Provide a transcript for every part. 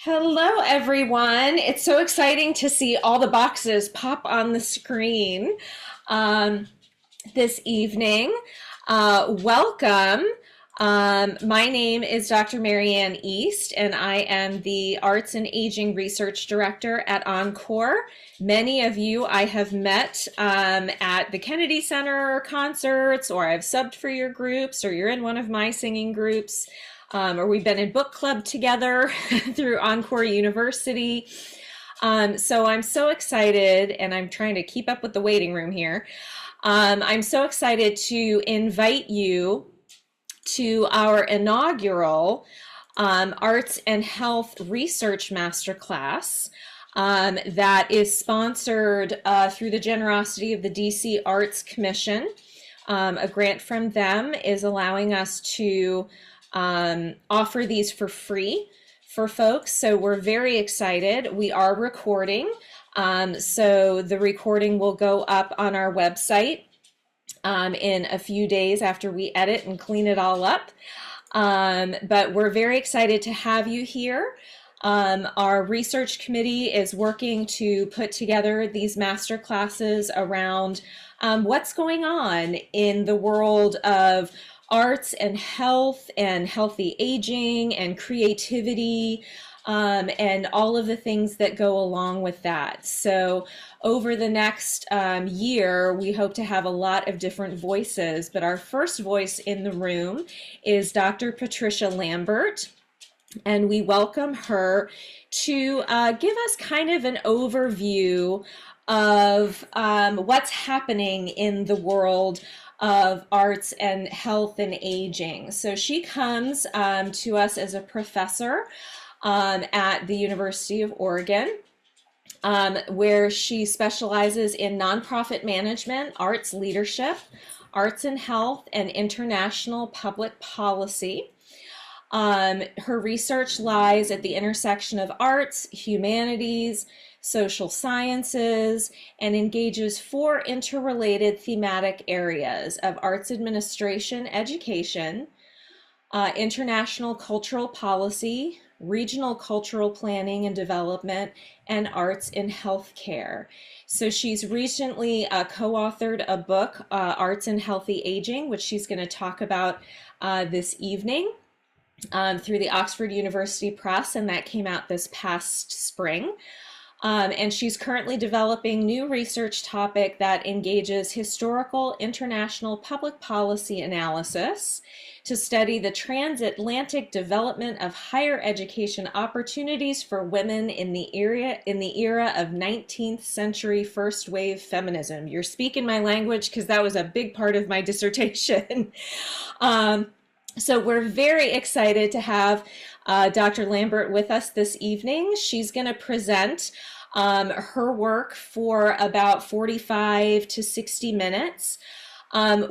Hello, everyone. It's so exciting to see all the boxes pop on the screen um, this evening. Welcome. My name is Dr. Marianne East, and I am the Arts and Aging Research Director at Encore. Many of you I have met at the Kennedy Center concerts, or I've subbed for your groups, or you're in one of my singing groups. Or we've been in book club together through Encore University. So I'm so excited, and I'm trying to keep up with the waiting room here. I'm so excited to invite you to our inaugural Arts and Health Research Masterclass that is sponsored through the generosity of the DC Arts Commission. A grant from them is allowing us to offer these for free for folks. So we're very excited. We are recording. So the recording will go up on our website in a few days after we edit and clean it all up. But we're very excited to have you here. Our research committee is working to put together these master classes around what's going on in the world of arts and healthy aging and creativity, and all of the things that go along with that. So over the next year, we hope to have a lot of different voices, but our first voice in the room is Dr. Patricia Lambert, and we welcome her to give us kind of an overview of what's happening in the world of arts and health and aging. So she comes to us as a professor at the University of Oregon, where she specializes in nonprofit management, arts leadership, arts and health, and international public policy. Her research lies at the intersection of arts, humanities, social sciences, and engages four interrelated thematic areas of arts administration, education, international cultural policy, regional cultural planning and development, and arts in healthcare. So she's recently co-authored a book, Arts and Healthy Aging, which she's going to talk about this evening through the Oxford University Press, and that came out this past spring. And she's currently developing new research topic that engages historical international public policy analysis to study the transatlantic development of higher education opportunities for women in the era of 19th century first wave feminism. You're speaking my language because that was a big part of my dissertation. So we're very excited to have Dr. Lambert with us this evening. She's going to present her work for about 45 to 60 minutes.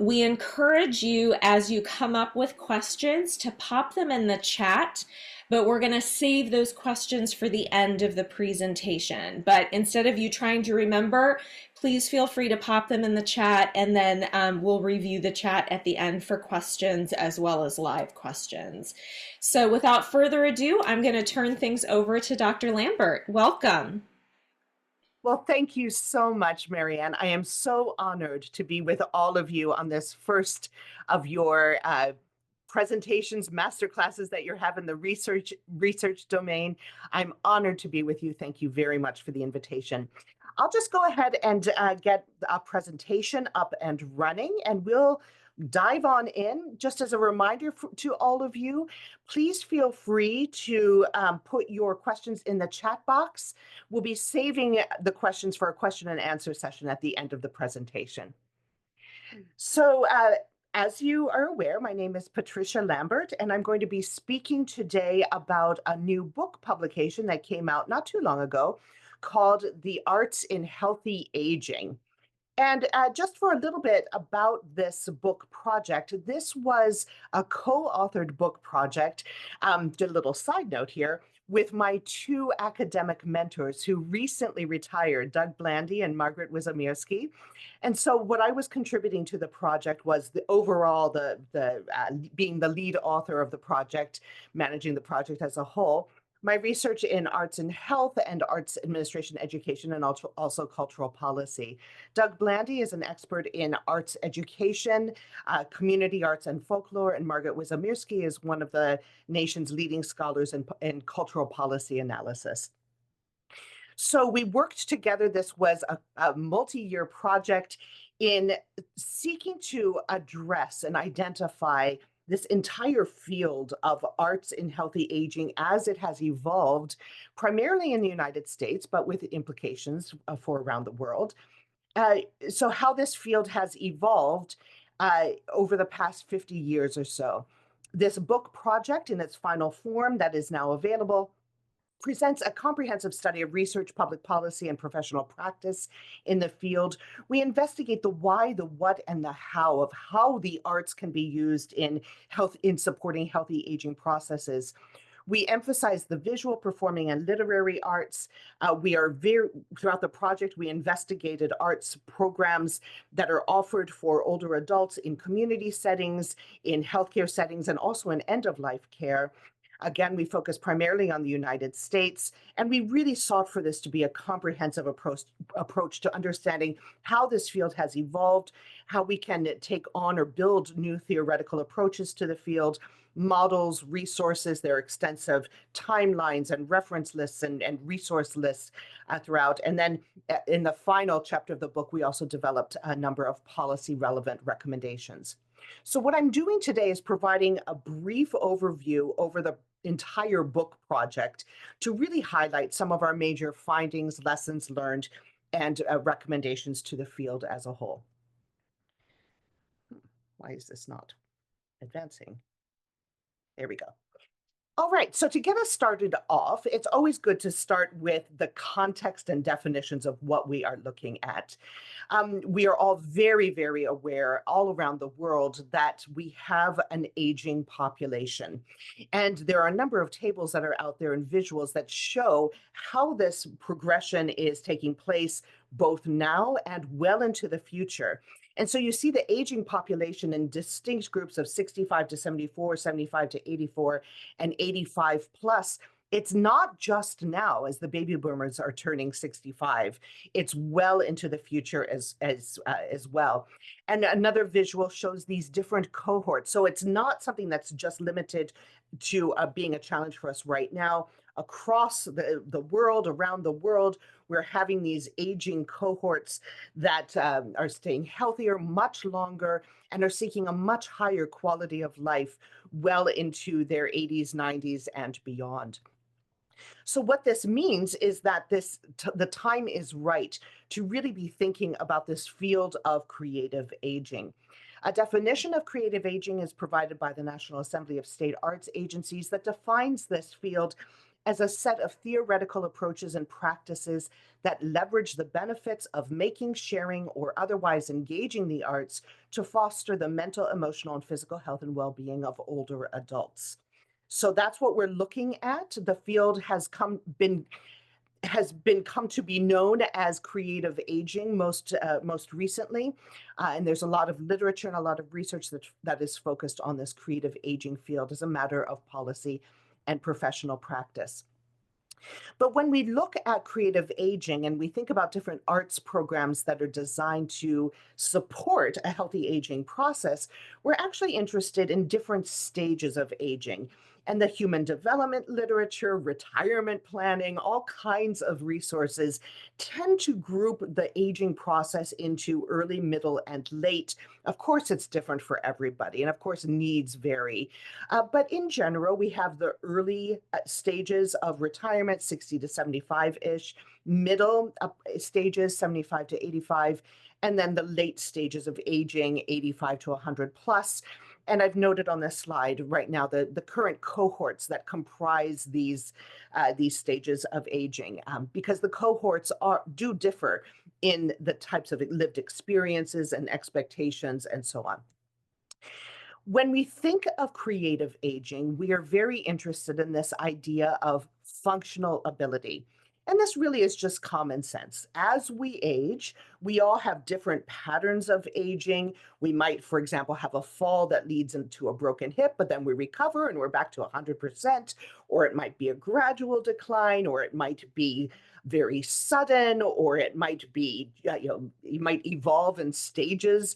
We encourage you, as you come up with questions, to pop them in the chat, but we're going to save those questions for the end of the presentation. But instead of you trying to remember, please feel free to pop them in the chat, and then we'll review the chat at the end for questions as well as live questions. So without further ado, I'm going to turn things over to Dr. Lambert. Welcome. Well, thank you so much, Marianne. I am so honored to be with all of you on this first of your presentations, master classes that you're having the research domain. I'm honored to be with you. Thank you very much for the invitation. I'll just go ahead and get a presentation up and running, and we'll dive on in. Just as a reminder to all of you, please feel free to put your questions in the chat box. We'll be saving the questions for a question and answer session at the end of the presentation. So as you are aware, my name is Patricia Lambert, and I'm going to be speaking today about a new book publication that came out not too long ago called The Arts in Healthy Aging. And just for a little bit about this book project, this was a co-authored book project, just a little side note here, with my two academic mentors who recently retired, Doug Blandy and Margaret Wizomirski. And so what I was contributing to the project was the overall, being the lead author of the project, managing the project as a whole. My research in arts and health and arts administration education and also cultural policy. Doug Blandy is an expert in arts education, community arts and folklore, and Margaret Wizomirski is one of the nation's leading scholars in cultural policy analysis. So we worked together. This was a multi-year project in seeking to address and identify this entire field of arts in healthy aging as it has evolved, primarily in the United States, but with implications for around the world. Uh, so how this field has evolved over the past 50 years or so. This book project in its final form that is now available presents a comprehensive study of research, public policy, and professional practice in the field. We investigate the why, the what, and the how of how the arts can be used in health in supporting healthy aging processes. We emphasize the visual, performing, and literary arts. We are very, throughout the project, we investigated arts programs that are offered for older adults in community settings, in healthcare settings, and also in end of life care. Again, we focus primarily on the United States, and we really sought for this to be a comprehensive approach to understanding how this field has evolved, how we can take on or build new theoretical approaches to the field, models, resources, their extensive timelines and reference lists and resource lists throughout. And then in the final chapter of the book, we also developed a number of policy relevant recommendations. So what I'm doing today is providing a brief overview over the entire book project to really highlight some of our major findings, lessons learned, and recommendations to the field as a whole. Why is this not advancing? There we go. All right, so to get us started off, it's always good to start with the context and definitions of what we are looking at. We are all very, very aware all around the world that we have an aging population. And there are a number of tables that are out there and visuals that show how this progression is taking place both now and well into the future. And so you see the aging population in distinct groups of 65 to 74, 75 to 84, and 85 plus. It's not just now as the baby boomers are turning 65. It's well into the future as well. And another visual shows these different cohorts. So it's not something that's just limited to being a challenge for us right now. Across the world, around the world, we're having these aging cohorts that are staying healthier much longer and are seeking a much higher quality of life well into their 80s, 90s, and beyond. So what this means is that the time is right to really be thinking about this field of creative aging. A definition of creative aging is provided by the National Assembly of State Arts Agencies that defines this field as a set of theoretical approaches and practices that leverage the benefits of making, sharing, or otherwise engaging the arts to foster the mental, emotional, and physical health and well-being of older adults. So that's what we're looking at. The field has come to be known as creative aging most recently, and there's a lot of literature and a lot of research that is focused on this creative aging field as a matter of policy and professional practice. But when we look at creative aging and we think about different arts programs that are designed to support a healthy aging process, we're actually interested in different stages of aging. And the human development literature, retirement planning, all kinds of resources tend to group the aging process into early, middle, and late. Of course, it's different for everybody, and of course, needs vary. But in general, we have the early stages of retirement, 60 to 75-ish, middle stages, 75 to 85, and then the late stages of aging, 85 to 100 plus. And I've noted on this slide right now the current cohorts that comprise these stages of aging, because the cohorts do differ in the types of lived experiences and expectations and so on. When we think of creative aging, we are very interested in this idea of functional ability. And this really is just common sense. As we age, we all have different patterns of aging. We might, for example, have a fall that leads into a broken hip, but then we recover and we're back to 100%. Or it might be a gradual decline, or it might be very sudden, or it might be, you might evolve in stages.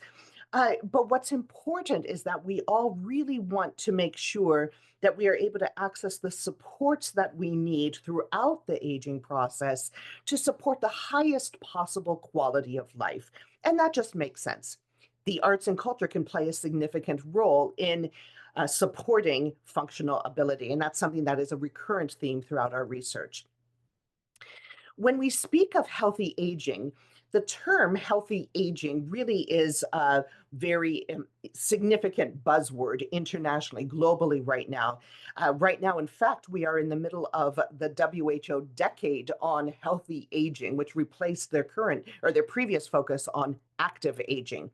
But what's important is that we all really want to make sure that we are able to access the supports that we need throughout the aging process to support the highest possible quality of life. And that just makes sense. The arts and culture can play a significant role in supporting functional ability. And that's something that is a recurrent theme throughout our research. When we speak of healthy aging, the term healthy aging really is a very significant buzzword internationally, globally right now. Right now, in fact, we are in the middle of the WHO decade on healthy aging, which replaced their current or their previous focus on active aging.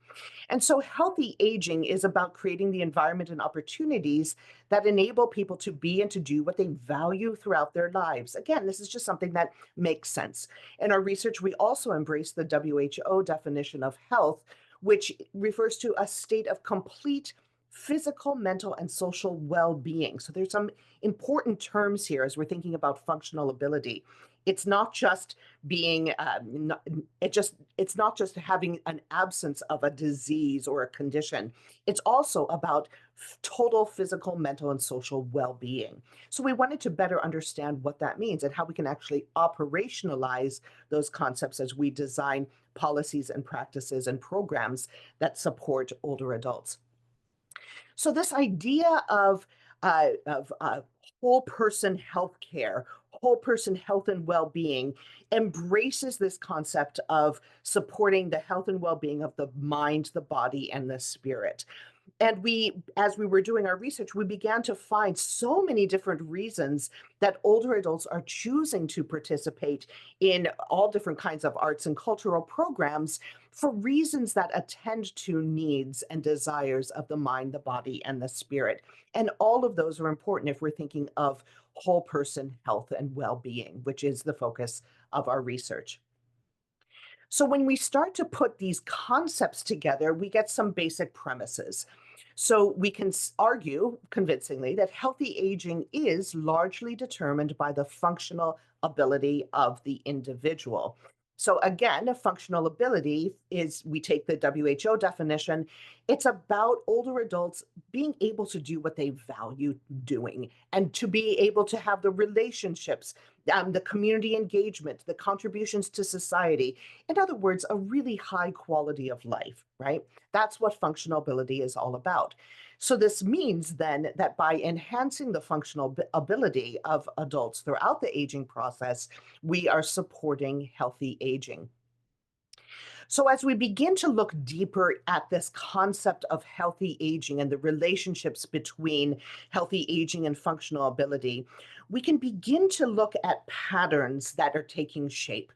And so, healthy aging is about creating the environment and opportunities that enable people to be and to do what they value throughout their lives. Again, this is just something that makes sense. In our research, we also embrace the WHO definition of health, which refers to a state of complete physical, mental, and social well being. So, there's some important terms here as we're thinking about functional ability. It's not just being it's not just having an absence of a disease or a condition. It's also about total physical, mental, and social well-being. So we wanted to better understand what that means and how we can actually operationalize those concepts as we design policies and practices and programs that support older adults. So this idea of whole person healthcare, whole person health and well-being embraces this concept of supporting the health and well-being of the mind, the body, and the spirit. And as we were doing our research, we began to find so many different reasons that older adults are choosing to participate in all different kinds of arts and cultural programs for reasons that attend to needs and desires of the mind, the body, and the spirit. And all of those are important if we're thinking of whole person health and well being, which is the focus of our research. So when we start to put these concepts together, we get some basic premises. So we can argue convincingly that healthy aging is largely determined by the functional ability of the individual. So again, a functional ability is, we take the WHO definition, it's about older adults being able to do what they value doing and to be able to have the relationships, the community engagement, the contributions to society. In other words, a really high quality of life, right? That's what functional ability is all about. So this means then that by enhancing the functional ability of adults throughout the aging process, we are supporting healthy aging. So, as we begin to look deeper at this concept of healthy aging and the relationships between healthy aging and functional ability, we can begin to look at patterns that are taking shape.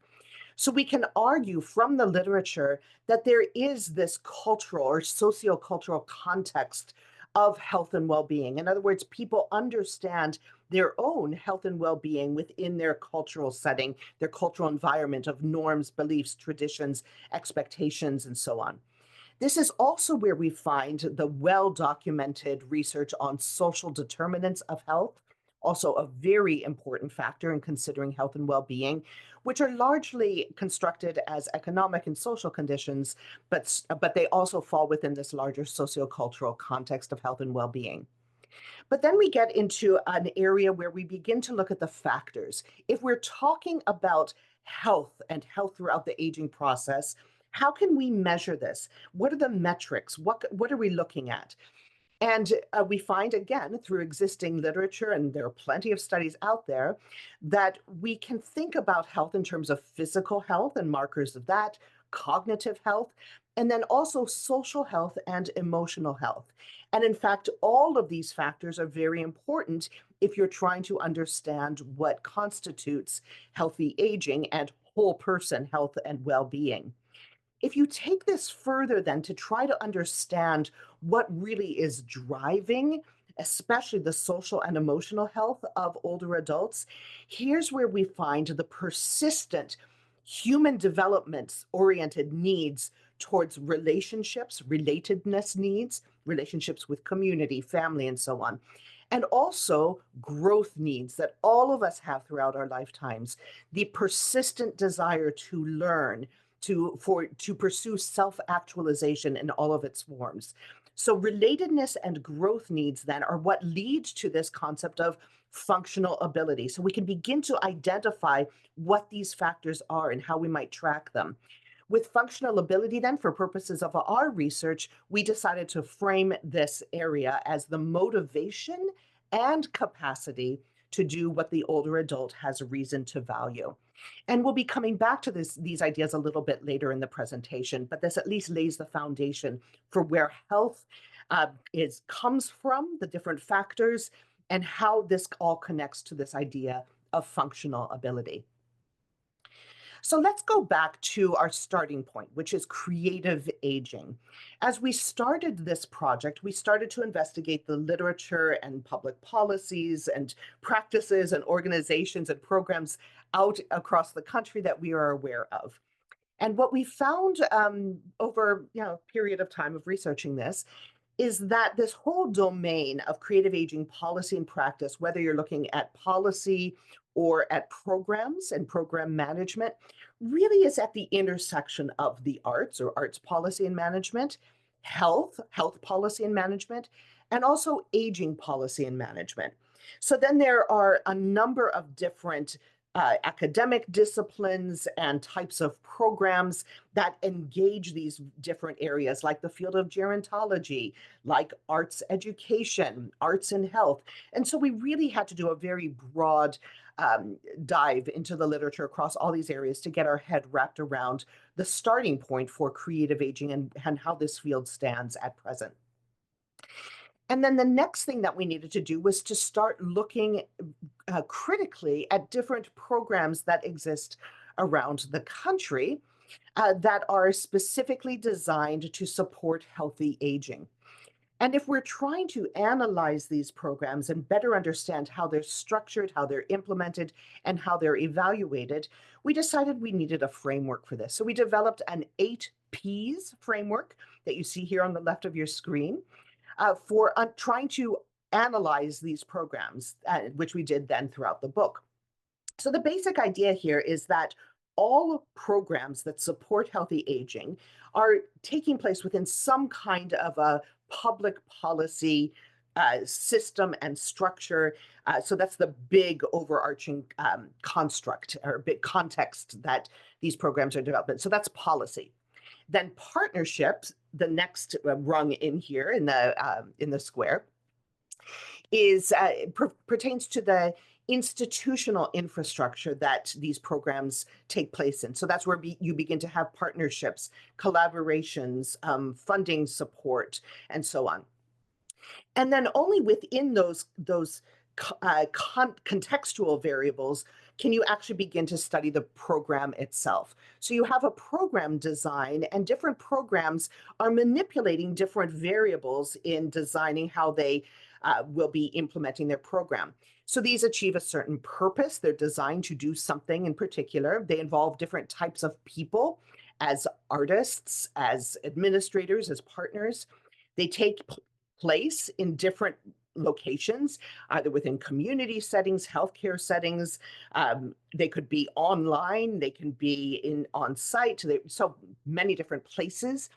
So, we can argue from the literature that there is this cultural or sociocultural context of health and well being. In other words, people understand their own health and well being within their cultural setting, their cultural environment of norms, beliefs, traditions, expectations, and so on. This is also where we find the well documented research on social determinants of health, also a very important factor in considering health and well being, which are largely constructed as economic and social conditions, but they also fall within this larger sociocultural context of health and well being. But then we get into an area where we begin to look at the factors. If we're talking about health and health throughout the aging process, how can we measure this? What are the metrics? What are we looking at? And we find, again, through existing literature, and there are plenty of studies out there, that we can think about health in terms of physical health and markers of that, cognitive health, and then also social health and emotional health. And in fact, all of these factors are very important if you're trying to understand what constitutes healthy aging and whole person health and well being. If you take this further, then to try to understand what really is driving especially the social and emotional health of older adults, here's where we find the persistent human development oriented needs towards relationships, relatedness needs, relationships with community, family, and so on. And also growth needs that all of us have throughout our lifetimes, the persistent desire to learn, to pursue self-actualization in all of its forms. So relatedness and growth needs then are what lead to this concept of functional ability. So we can begin to identify what these factors are and how we might track them. With functional ability, then, for purposes of our research, we decided to frame this area as the motivation and capacity to do what the older adult has reason to value. And we'll be coming back to these ideas a little bit later in the presentation, but this at least lays the foundation for where health comes from, the different factors, and how this all connects to this idea of functional ability. So let's go back to our starting point, which is creative aging. As we started this project, we started to investigate the literature and public policies and practices and organizations and programs out across the country that we are aware of. And what we found over a period of time of researching this is that this whole domain of creative aging policy and practice, whether you're looking at policy or at programs and program management, really is at the intersection of the arts or arts policy and management, health policy and management, and also aging policy and management. So then there are a number of different academic disciplines and types of programs that engage these different areas, like the field of gerontology, like arts education, arts and health. And so we really had to do a very broad dive into the literature across all these areas to get our head wrapped around the starting point for creative aging and how this field stands at present. And then the next thing that we needed to do was to start looking critically at different programs that exist around the country that are specifically designed to support healthy aging. And if we're trying to analyze these programs and better understand how they're structured, how they're implemented, and how they're evaluated, we decided we needed a framework for this. So we developed an 8 Ps framework that you see here on the left of your screen for trying to analyze these programs, which we did then throughout the book. So the basic idea here is that all programs that support healthy aging are taking place within some kind of a public policy system and structure. So that's the big overarching construct or big context that these programs are developed. So that's policy. Then partnerships, the next rung in here in the square, is pertains to the institutional infrastructure that these programs take place in. So that's where you begin to have partnerships, collaborations, funding support, and so on. And then only within those contextual variables can you actually begin to study the program itself. So you have a program design, and different programs are manipulating different variables in designing how they will be implementing their program. So these achieve a certain purpose. They're designed to do something in particular. They involve different types of people as artists, as administrators, as partners. They take place in different locations, either within community settings, healthcare settings. They could be online, they can be on site, so many different places.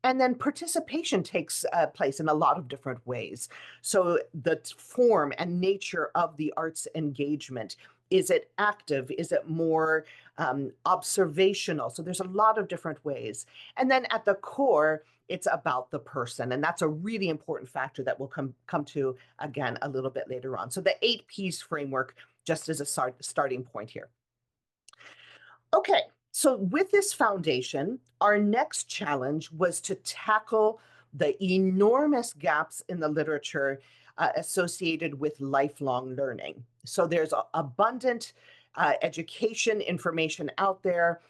And then participation takes place in a lot of different ways. So the form and nature of the arts engagement, is it active? Is it more observational? So there's a lot of different ways. And then at the core, it's about the person. And that's a really important factor that we'll come to again a little bit later on. So the 8 Ps framework just as a starting point here. Okay, so with this foundation, our next challenge was to tackle the enormous gaps in the literature associated with lifelong learning. So there's abundant education information out there,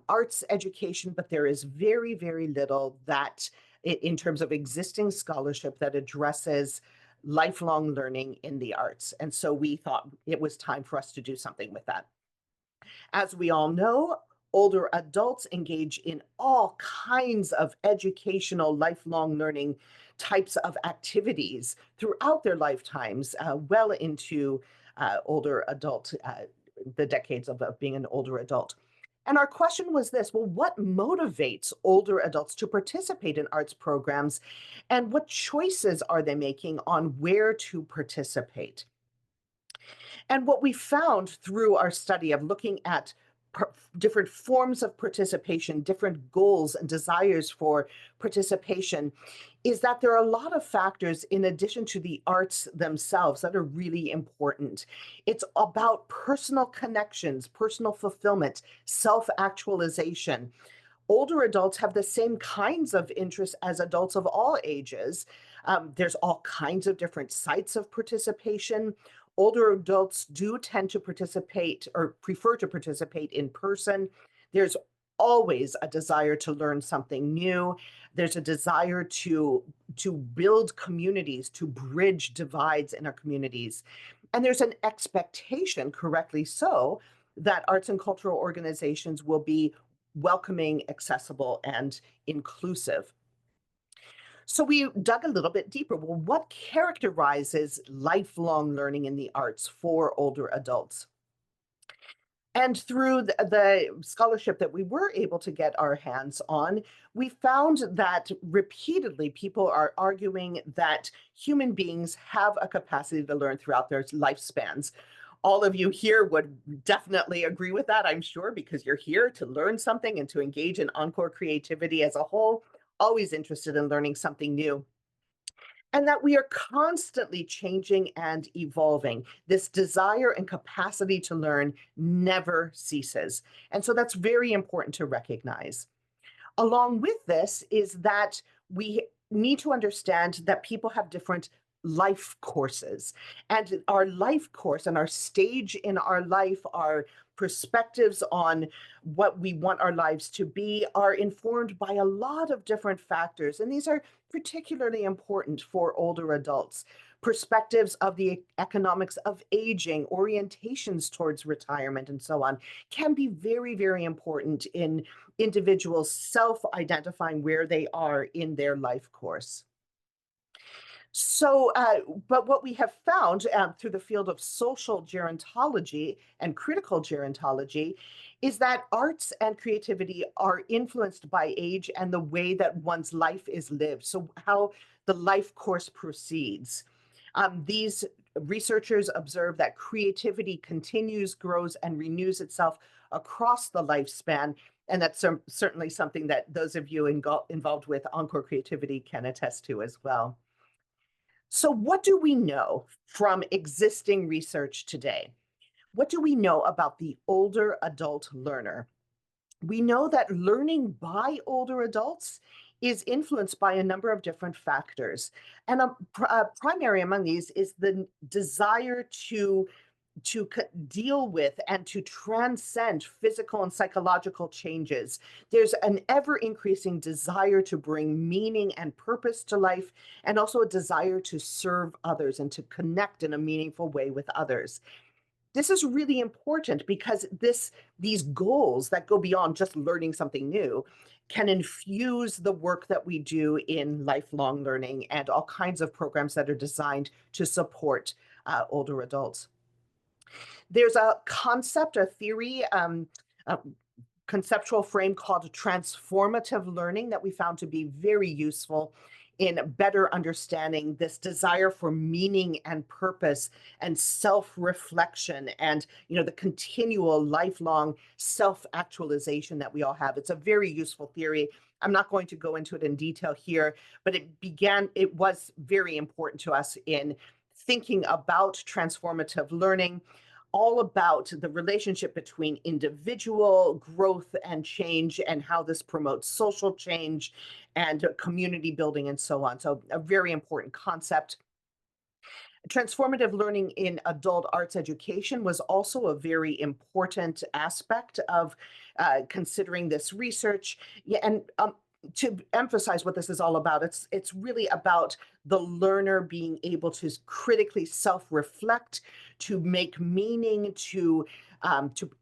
arts education, but there is very, very little that in terms of existing scholarship that addresses lifelong learning in the arts. And so we thought it was time for us to do something with that. As we all know, older adults engage in all kinds of educational, lifelong learning types of activities throughout their lifetimes, well into older adult, the decades of being an older adult. And our question was this: well, what motivates older adults to participate in arts programs, and what choices are they making on where to participate? And what we found through our study of looking at different forms of participation, different goals and desires for participation, is that there are a lot of factors in addition to the arts themselves that are really important. It's about personal connections, personal fulfillment, self actualization. Older adults have the same kinds of interests as adults of all ages. There's all kinds of different sites of participation. Older adults do tend to participate or prefer to participate in person. There's always a desire to learn something new. There's a desire to build communities, to bridge divides in our communities. And there's an expectation, correctly so, that arts and cultural organizations will be welcoming, accessible, and inclusive. So we dug a little bit deeper. Well, what characterizes lifelong learning in the arts for older adults? And through the scholarship that we were able to get our hands on, we found that repeatedly people are arguing that human beings have a capacity to learn throughout their lifespans. All of you here would definitely agree with that, I'm sure, because you're here to learn something and to engage in encore creativity as a whole, always interested in learning something new. And that we are constantly changing and evolving. This desire and capacity to learn never ceases. And so that's very important to recognize. Along with this is that we need to understand that people have different life courses, and our life course and our stage in our life, our perspectives on what we want our lives to be, are informed by a lot of different factors. And these are particularly important for older adults. Perspectives of the economics of aging, orientations towards retirement, and so on can be very, very important in individuals self-identifying where they are in their life course. So, but what we have found through the field of social gerontology and critical gerontology is that arts and creativity are influenced by age and the way that one's life is lived. So, how the life course proceeds. These researchers observe that creativity continues, grows, and renews itself across the lifespan. And that's certainly something that those of you involved with Encore Creativity can attest to as well. So, what do we know from existing research today? What do we know about the older adult learner? We know that learning by older adults is influenced by a number of different factors. And primary among these is the desire to deal with and to transcend physical and psychological changes. There's an ever increasing desire to bring meaning and purpose to life, and also a desire to serve others and to connect in a meaningful way with others. This is really important because these goals that go beyond just learning something new can infuse the work that we do in lifelong learning and all kinds of programs that are designed to support older adults. There's a concept, a theory, a conceptual frame called transformative learning that we found to be very useful in better understanding this desire for meaning and purpose and self-reflection and the continual lifelong self-actualization that we all have. It's a very useful theory. I'm not going to go into it in detail here, but it was very important to us in thinking about transformative learning, all about the relationship between individual growth and change and how this promotes social change and community building and so on. So a very important concept. Transformative learning in adult arts education was also a very important aspect of considering this research. Yeah, and to emphasize what this is all about, it's really about the learner being able to critically self-reflect, to make meaning, to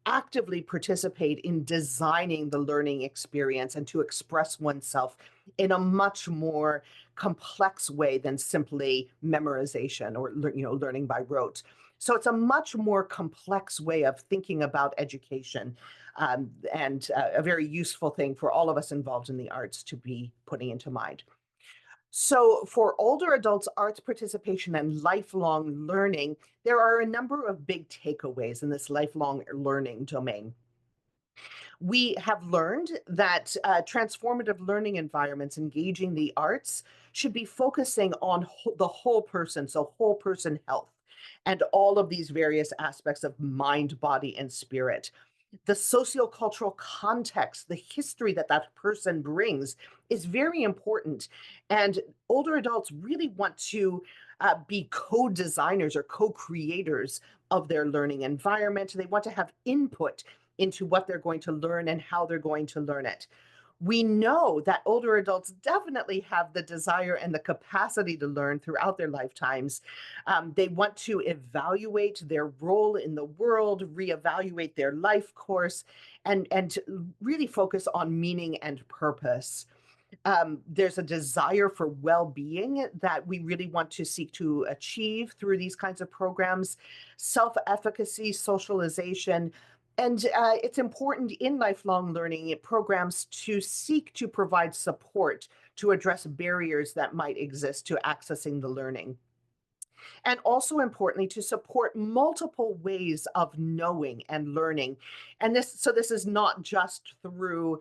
actively participate in designing the learning experience and to express oneself in a much more complex way than simply memorization or learning by rote. So it's a much more complex way of thinking about education, and a very useful thing for all of us involved in the arts to be putting into mind. So, for older adults, arts participation and lifelong learning, there are a number of big takeaways in this lifelong learning domain. We have learned that transformative learning environments engaging the arts should be focusing on the whole person, so whole person health, and all of these various aspects of mind, body, and spirit. The sociocultural context, the history that that person brings is very important. And older adults really want to be co designers or co creators of their learning environment. They want to have input into what they're going to learn and how they're going to learn it. We know that older adults definitely have the desire and the capacity to learn throughout their lifetimes. They want to evaluate their role in the world, reevaluate their life course, and to really focus on meaning and purpose. There's a desire for well-being that we really want to seek to achieve through these kinds of programs, self-efficacy, socialization, and it's important in lifelong learning programs to seek to provide support to address barriers that might exist to accessing the learning. And also importantly, to support multiple ways of knowing and learning. And this is not just through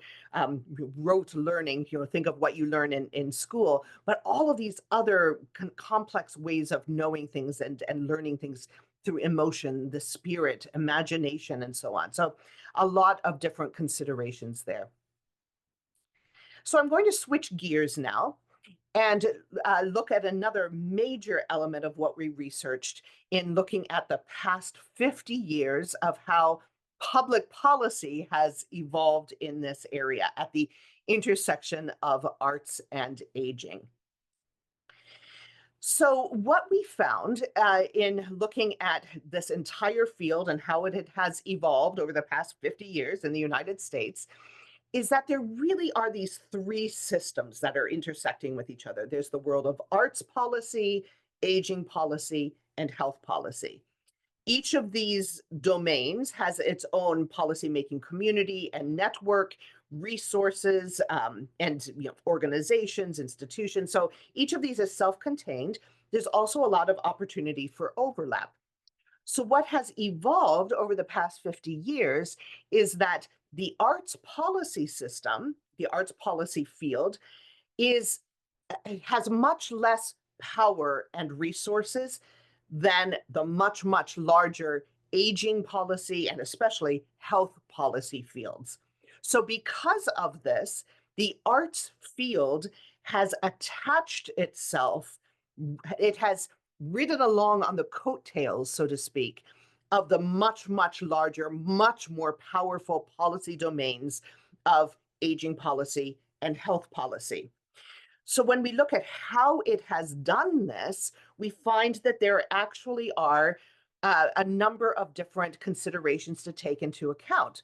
rote learning, think of what you learn in school, but all of these other complex ways of knowing things and learning things through emotion, the spirit, imagination, and so on. So a lot of different considerations there. So I'm going to switch gears now and look at another major element of what we researched in looking at the past 50 years of how public policy has evolved in this area at the intersection of arts and aging. So, what we found in looking at this entire field and how it has evolved over the past 50 years in the United States is that there really are these three systems that are intersecting with each other. There's the world of arts policy, aging policy, and health policy. Each of these domains has its own policymaking community and network, resources, and organizations, institutions. So each of these is self-contained. There's also a lot of opportunity for overlap. So what has evolved over the past 50 years is that the arts policy system, the arts policy field, is has much less power and resources than the much, much larger aging policy and especially health policy fields. So because of this, the arts field has attached itself, it has ridden along on the coattails, so to speak, of the much, much larger, much more powerful policy domains of aging policy and health policy. So when we look at how it has done this, we find that there actually are a number of different considerations to take into account.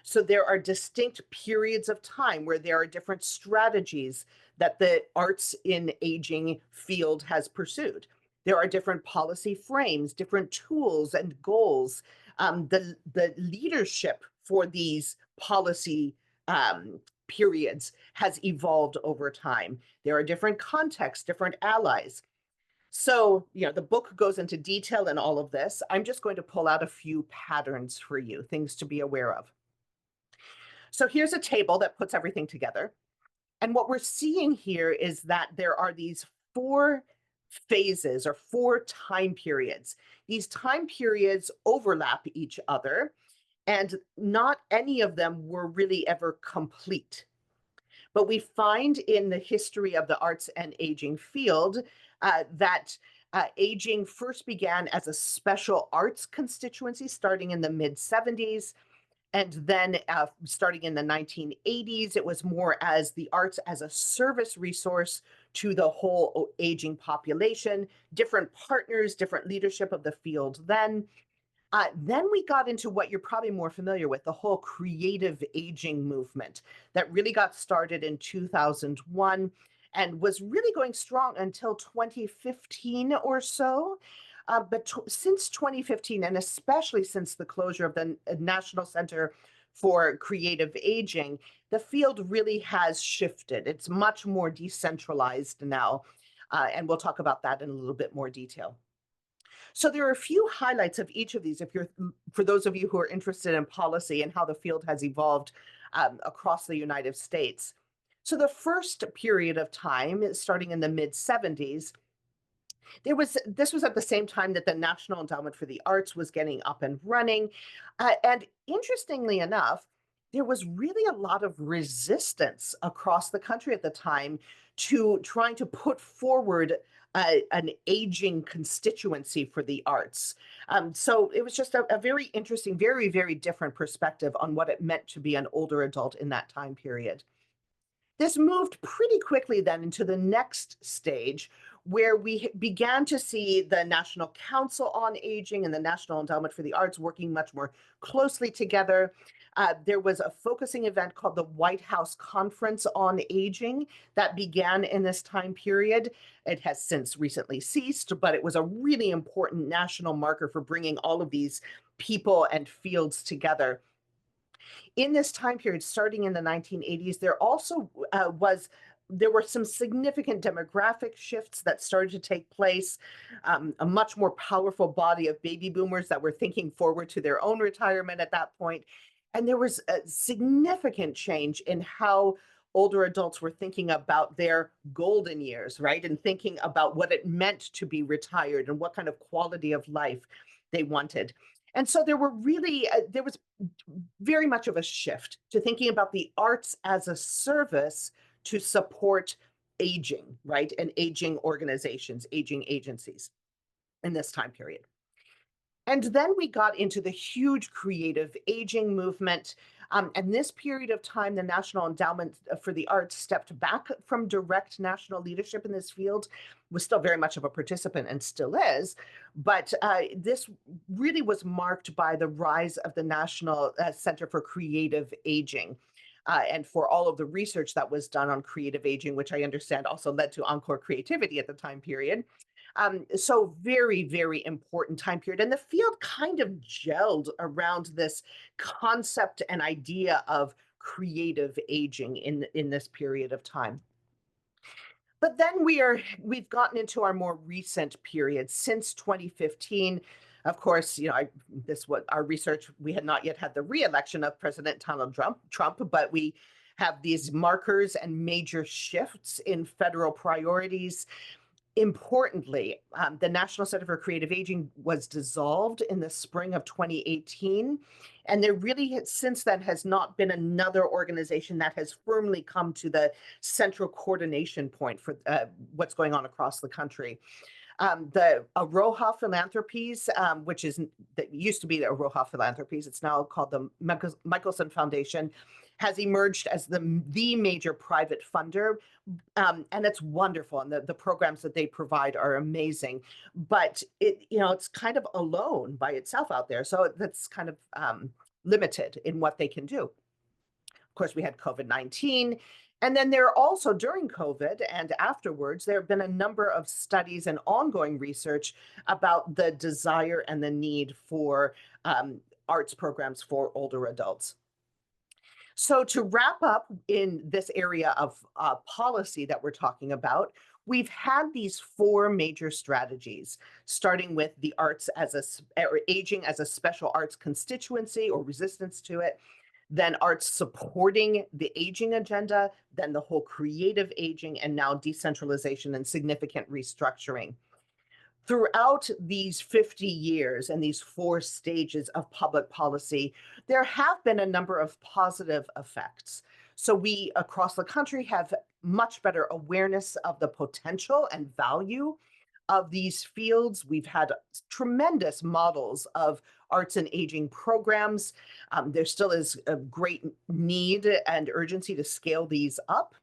So there are distinct periods of time where there are different strategies that the arts in aging field has pursued. There are different policy frames, different tools and goals. The leadership for these policy periods has evolved over time. There are different contexts, different allies. So, the book goes into detail in all of this. I'm just going to pull out a few patterns for you, things to be aware of. So here's a table that puts everything together. And what we're seeing here is that there are these four phases or four time periods. These time periods overlap each other, and not any of them were really ever complete. But we find in the history of the arts and aging field that aging first began as a special arts constituency starting in the mid 70s. And then starting in the 1980s, it was more as the arts as a service resource to the whole aging population, different partners, different leadership of the field then we got into what you're probably more familiar with, the whole creative aging movement that really got started in 2001 and was really going strong until 2015 or so. But since 2015, and especially since the closure of the National Center for Creative Aging, the field really has shifted. It's much more decentralized now. And we'll talk about that in a little bit more detail. So there are a few highlights of each of these if you're for those of you who are interested in policy and how the field has evolved across the United States. So the first period of time, starting in the mid 70s, this was at the same time that the National Endowment for the Arts was getting up and running. And interestingly enough, there was really a lot of resistance across the country at the time to trying to put forward an aging constituency for the arts. So it was just a very interesting, very, very different perspective on what it meant to be an older adult in that time period. This moved pretty quickly then into the next stage, where we began to see the National Council on Aging and the National Endowment for the Arts working much more closely together. There was a focusing event called the White House Conference on Aging that began in this time period. It has since recently ceased, but it was a really important national marker for bringing all of these people and fields together. In this time period, starting in the 1980s, there were some significant demographic shifts that started to take place. A much more powerful body of baby boomers that were thinking forward to their own retirement at that point. And there was a significant change in how older adults were thinking about their golden years, right? And thinking about what it meant to be retired and what kind of quality of life they wanted. And so there was very much of a shift to thinking about the arts as a service to support aging, right? And aging organizations, aging agencies in this time period. And then we got into the huge creative aging movement. And this period of time, the National Endowment for the Arts stepped back from direct national leadership in this field, was still very much of a participant and still is. But this really was marked by the rise of the National Center for Creative Aging. And for all of the research that was done on creative aging, which I understand also led to Encore Creativity at the time period. So very, very important time period. And the field kind of gelled around this concept and idea of creative aging in this period of time. But then we've gotten into our more recent period since 2015. Of course, this was our research. We had not yet had the re-election of President Donald Trump, but we have these markers and major shifts in federal priorities. Importantly, the National Center for Creative Aging was dissolved in the spring of 2018. And there really, since then, has not been another organization that has firmly come to the central coordination point for what's going on across the country. The Aroha Philanthropies, that used to be the Aroha Philanthropies, it's now called the Michelson Foundation, has emerged as the major private funder. And it's wonderful. And the programs that they provide are amazing. But it's kind of alone by itself out there. So that's kind of limited in what they can do. Of course, we had COVID-19. And then there are also, during COVID and afterwards, there have been a number of studies and ongoing research about the desire and the need for arts programs for older adults. So to wrap up in this area of policy that we're talking about, we've had these four major strategies, starting with the arts or aging as a special arts constituency or resistance to it, then arts supporting the aging agenda, then the whole creative aging, and now decentralization and significant restructuring. Throughout these 50 years and these four stages of public policy, there have been a number of positive effects. So we across the country have much better awareness of the potential and value of these fields. We've had tremendous models of arts and aging programs. There still is a great need and urgency to scale these up.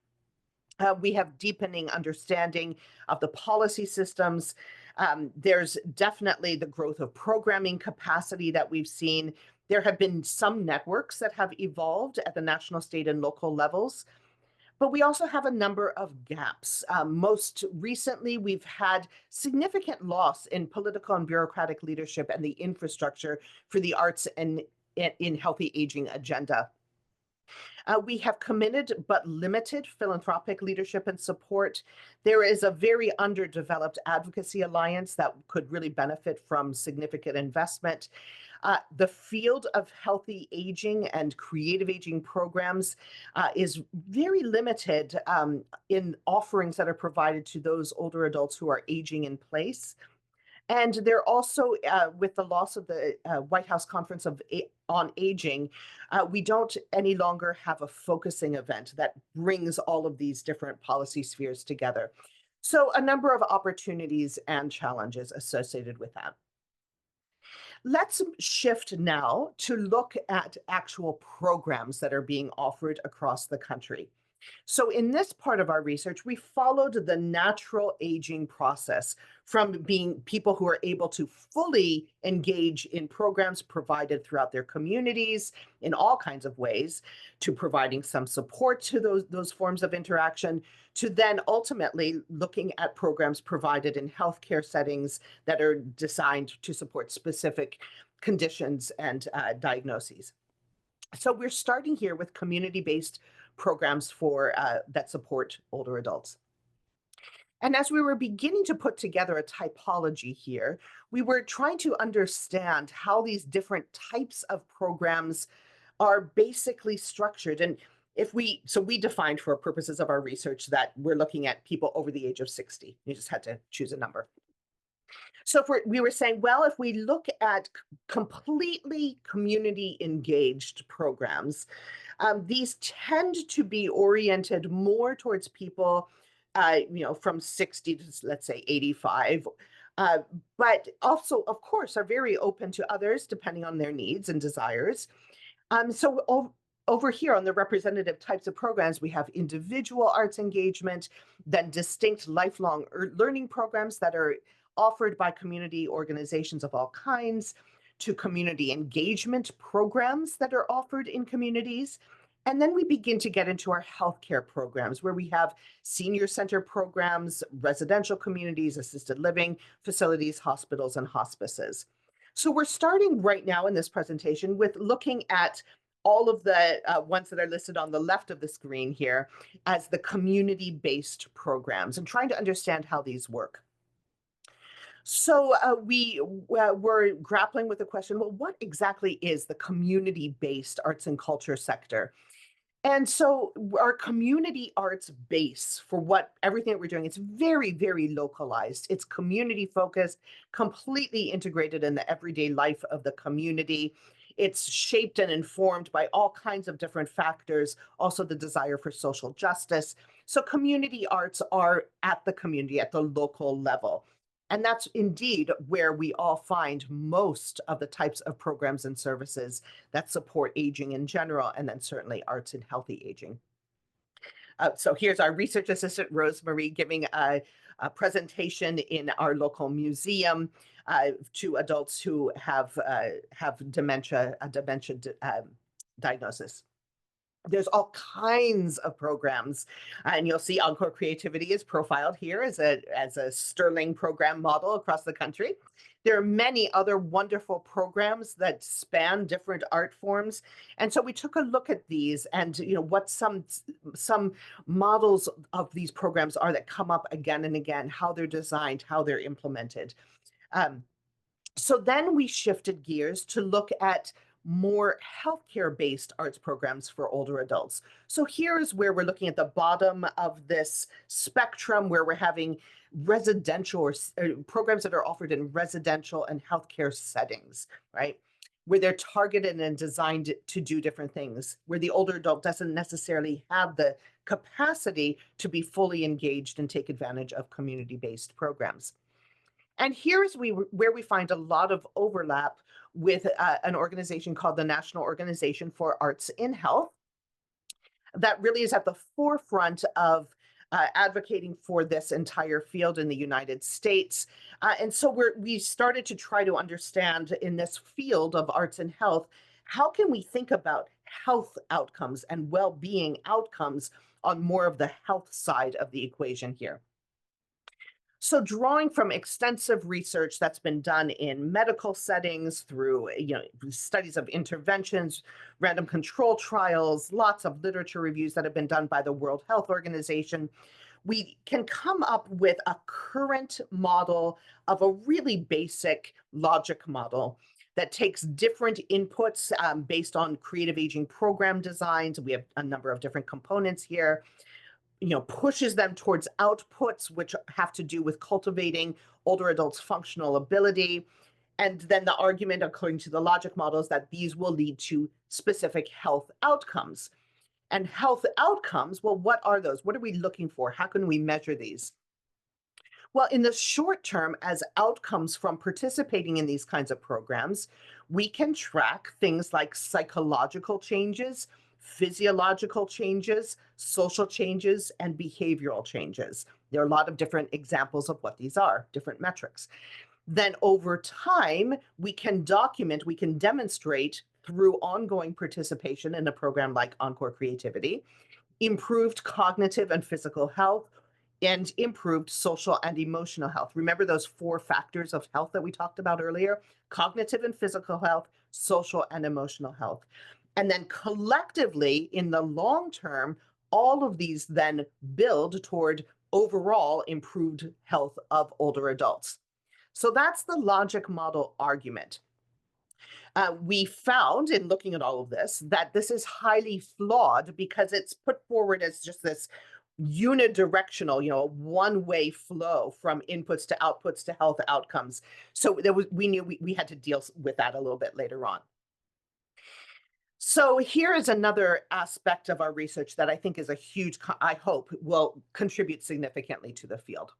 We have deepening understanding of the policy systems. There's definitely the growth of programming capacity that we've seen. There have been some networks that have evolved at the national, state, and local levels. But we also have a number of gaps. Most recently, we've had significant loss in political and bureaucratic leadership and the infrastructure for the arts and in healthy aging agenda. We have committed but limited philanthropic leadership and support. There is a very underdeveloped advocacy alliance that could really benefit from significant investment. The field of healthy aging and creative aging programs is very limited in offerings that are provided to those older adults who are aging in place. And they're also, with the loss of the White House Conference on Aging, we don't any longer have a focusing event that brings all of these different policy spheres together. So a number of opportunities and challenges associated with that. Let's shift now to look at actual programs that are being offered across the country. So in this part of our research, we followed the natural aging process from being people who are able to fully engage in programs provided throughout their communities in all kinds of ways, to providing some support to those forms of interaction, to then ultimately looking at programs provided in healthcare settings that are designed to support specific conditions and diagnoses. So we're starting here with community-based programs for that support older adults. And as we were beginning to put together a typology here, we were trying to understand how these different types of programs are basically structured. And so we defined for purposes of our research that we're looking at people over the age of 60. You just had to choose a number. So we were saying, well, if we look at completely community engaged programs, these tend to be oriented more towards people, from 60 to, let's say, 85, but also, of course, are very open to others depending on their needs and desires. Over here on the representative types of programs, we have individual arts engagement, then distinct lifelong learning programs that are offered by community organizations of all kinds, to community engagement programs that are offered in communities. And then we begin to get into our healthcare programs, where we have senior center programs, residential communities, assisted living facilities, hospitals, and hospices. So we're starting right now in this presentation with looking at all of the ones that are listed on the left of the screen here as the community-based programs, and trying to understand how these work. So we were grappling with the question, well, what exactly is the community-based arts and culture sector? And so our community arts base for everything that we're doing, it's very, very localized. It's community focused, completely integrated in the everyday life of the community. It's shaped and informed by all kinds of different factors, also the desire for social justice. So community arts are at the community, at the local level. And that's indeed where we all find most of the types of programs and services that support aging in general, and then certainly arts and healthy aging. So here's our research assistant, Rosemary, giving a presentation in our local museum to adults who have dementia, a dementia diagnosis. There's all kinds of programs, and you'll see Encore Creativity is profiled here as a sterling program model across the country. There are many other wonderful programs that span different art forms, and so we took a look at these and what some models of these programs are that come up again and again, how they're designed, how they're implemented. So then we shifted gears to look at more healthcare-based arts programs for older adults. So here's where we're looking at the bottom of this spectrum, where we're having residential or programs that are offered in residential and healthcare settings, right? Where they're targeted and designed to do different things, where the older adult doesn't necessarily have the capacity to be fully engaged and take advantage of community-based programs. And here's where we find a lot of overlap with an organization called the National Organization for Arts in Health that really is at the forefront of advocating for this entire field in the United States. And so we started to try to understand in this field of arts and health, how can we think about health outcomes and well-being outcomes on more of the health side of the equation here? So drawing from extensive research that's been done in medical settings through, studies of interventions, random control trials, lots of literature reviews that have been done by the World Health Organization, we can come up with a current model of a really basic logic model that takes different inputs based on creative aging program designs. We have a number of different components here, pushes them towards outputs, which have to do with cultivating older adults' functional ability. And then the argument, according to the logic models, that these will lead to specific health outcomes. And health outcomes, well, what are those? What are we looking for? How can we measure these? Well, in the short term, as outcomes from participating in these kinds of programs, we can track things like psychological changes, physiological changes, social changes, and behavioral changes. There are a lot of different examples of what these are, different metrics. Then over time, we can document, we can demonstrate through ongoing participation in a program like Encore Creativity, improved cognitive and physical health, and improved social and emotional health. Remember those four factors of health that we talked about earlier? Cognitive and physical health, social and emotional health. And then collectively, in the long term, all of these then build toward overall improved health of older adults. So that's the logic model argument. We found in looking at all of this that this is highly flawed because it's put forward as just this unidirectional, one-way flow from inputs to outputs to health outcomes. So we knew we had to deal with that a little bit later on. So here is another aspect of our research that I think is a huge, I hope, will contribute significantly to the field.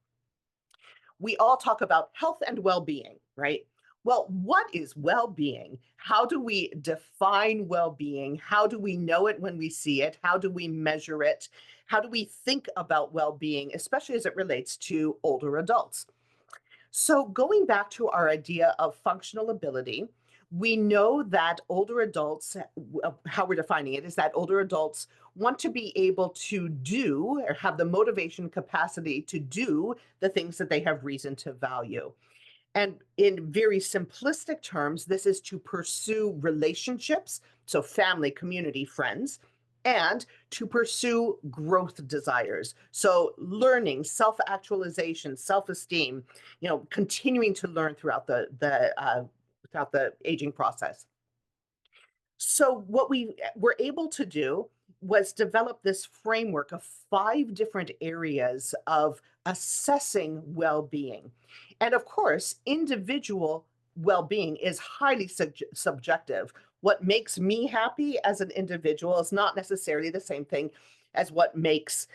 We all talk about health and well-being, right? Well, what is well-being? How do we define well-being? How do we know it when we see it? How do we measure it? How do we think about well-being, especially as it relates to older adults? So going back to our idea of functional ability, we know that older adults, how we're defining it is that older adults want to be able to do or have the motivation capacity to do the things that they have reason to value. And in very simplistic terms, this is to pursue relationships, so family, community, friends, and to pursue growth desires. So learning, self-actualization, self-esteem, continuing to learn throughout the aging process. So what we were able to do was develop this framework of 5 different areas of assessing well-being. And of course, individual well-being is highly subjective. What makes me happy as an individual is not necessarily the same thing as what makes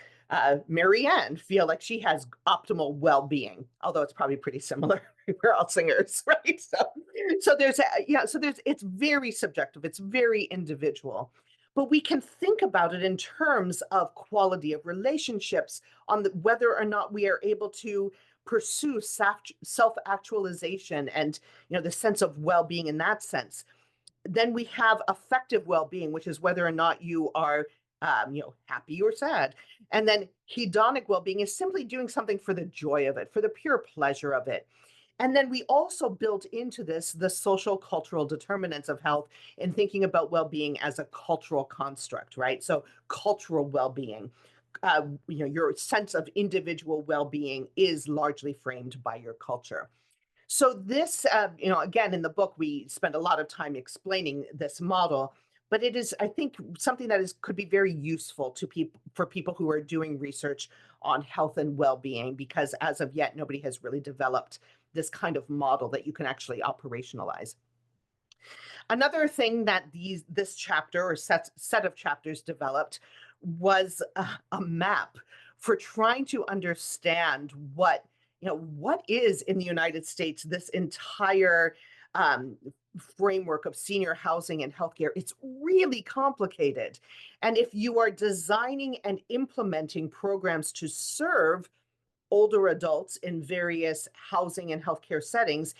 Marianne feel like she has optimal well-being, although it's probably pretty similar. We're all singers, right? So it's very subjective. It's very individual. But we can think about it in terms of quality of relationships, on whether or not we are able to pursue self-actualization and the sense of well-being in that sense. Then we have affective well-being, which is whether or not you are happy or sad. And then hedonic well-being is simply doing something for the joy of it, for the pure pleasure of it. And then we also built into this the social cultural determinants of health in thinking about well-being as a cultural construct, right? So cultural well-being, your sense of individual well-being is largely framed by your culture. So this, again, in the book, we spend a lot of time explaining this model, but it is, I think, something that could be very useful to for people who are doing research on health and well-being, because as of yet, nobody has really developed this kind of model that you can actually operationalize. Another thing that this chapter or set of chapters developed was a map for trying to understand what what is in the United States this entire um, framework of senior housing and healthcare? It's really complicated. And if you are designing and implementing programs to serve older adults in various housing and healthcare settings,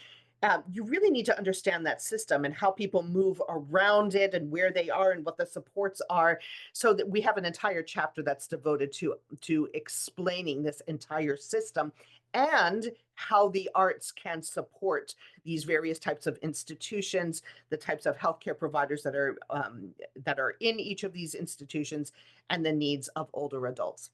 you really need to understand that system and how people move around it and where they are and what the supports are. So that we have an entire chapter that's devoted to explaining this entire system and how the arts can support these various types of institutions, the types of healthcare providers that are in each of these institutions, and the needs of older adults.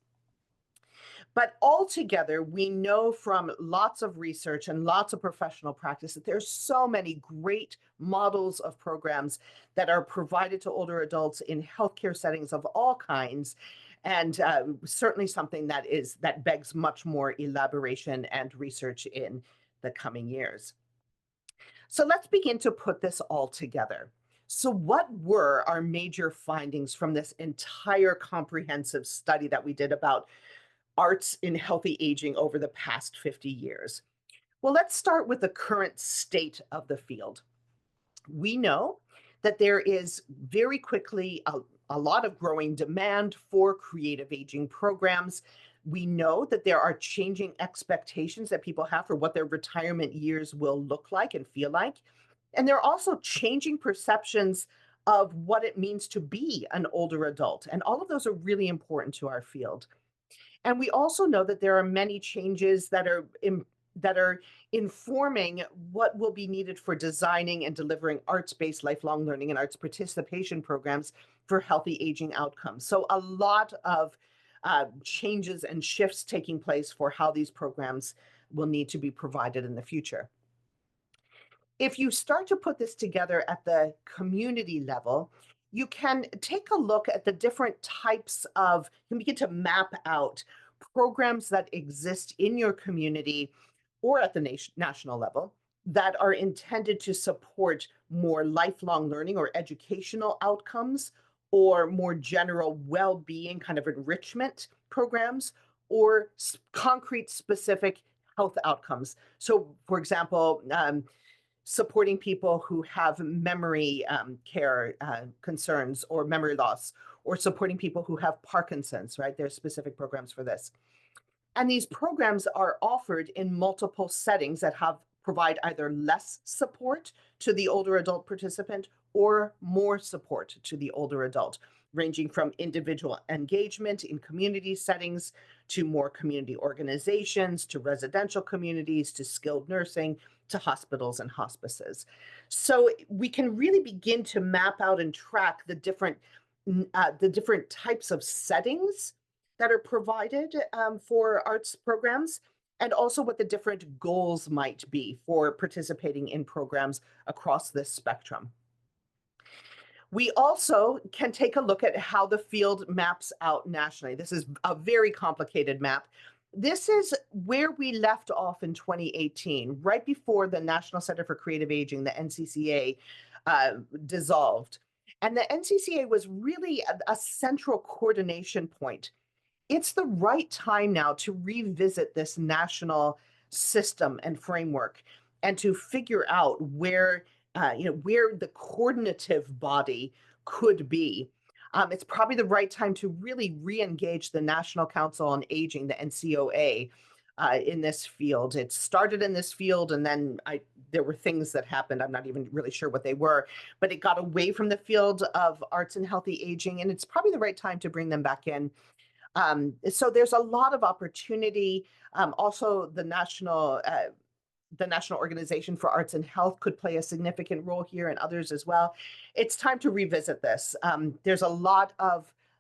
But altogether, we know from lots of research and lots of professional practice that there's so many great models of programs that are provided to older adults in healthcare settings of all kinds, and certainly something that begs much more elaboration and research in the coming years. So let's begin to put this all together. So, what were our major findings from this entire comprehensive study that we did about arts in healthy aging over the past 50 years? Well, let's start with the current state of the field. We know that there is very quickly a lot of growing demand for creative aging programs. We know that there are changing expectations that people have for what their retirement years will look like and feel like. And there are also changing perceptions of what it means to be an older adult. And all of those are really important to our field. And we also know that there are many changes that are informing what will be needed for designing and delivering arts-based lifelong learning and arts participation programs for healthy aging outcomes. So a lot of changes and shifts taking place for how these programs will need to be provided in the future. If you start to put this together at the community level, you can take a look at the different types of, you can begin to map out programs that exist in your community or at the national level that are intended to support more lifelong learning or educational outcomes, or more general well-being kind of enrichment programs, or concrete specific health outcomes. So, for example, supporting people who have memory care concerns or memory loss, or supporting people who have Parkinson's, right? There's specific programs for this. And these programs are offered in multiple settings that provide either less support to the older adult participant or more support to the older adult, ranging from individual engagement in community settings to more community organizations, to residential communities, to skilled nursing, to hospitals and hospices. So we can really begin to map out and track the different types of settings that are provided for arts programs, and also what the different goals might be for participating in programs across this spectrum. We also can take a look at how the field maps out nationally. This is a very complicated map. This is where we left off in 2018, right before the National Center for Creative Aging, the NCCA, dissolved. And the NCCA was really a central coordination point. It's the right time now to revisit this national system and framework, and to figure out where the coordinative body could be. It's probably the right time to really re-engage the National Council on Aging, the NCOA, in this field. It started in this field, and then there were things that happened. I'm not even really sure what they were, but it got away from the field of arts and healthy aging, and it's probably the right time to bring them back in. So there's a lot of opportunity. Also, the National Organization for Arts and Health could play a significant role here, and others as well. It's time to revisit this.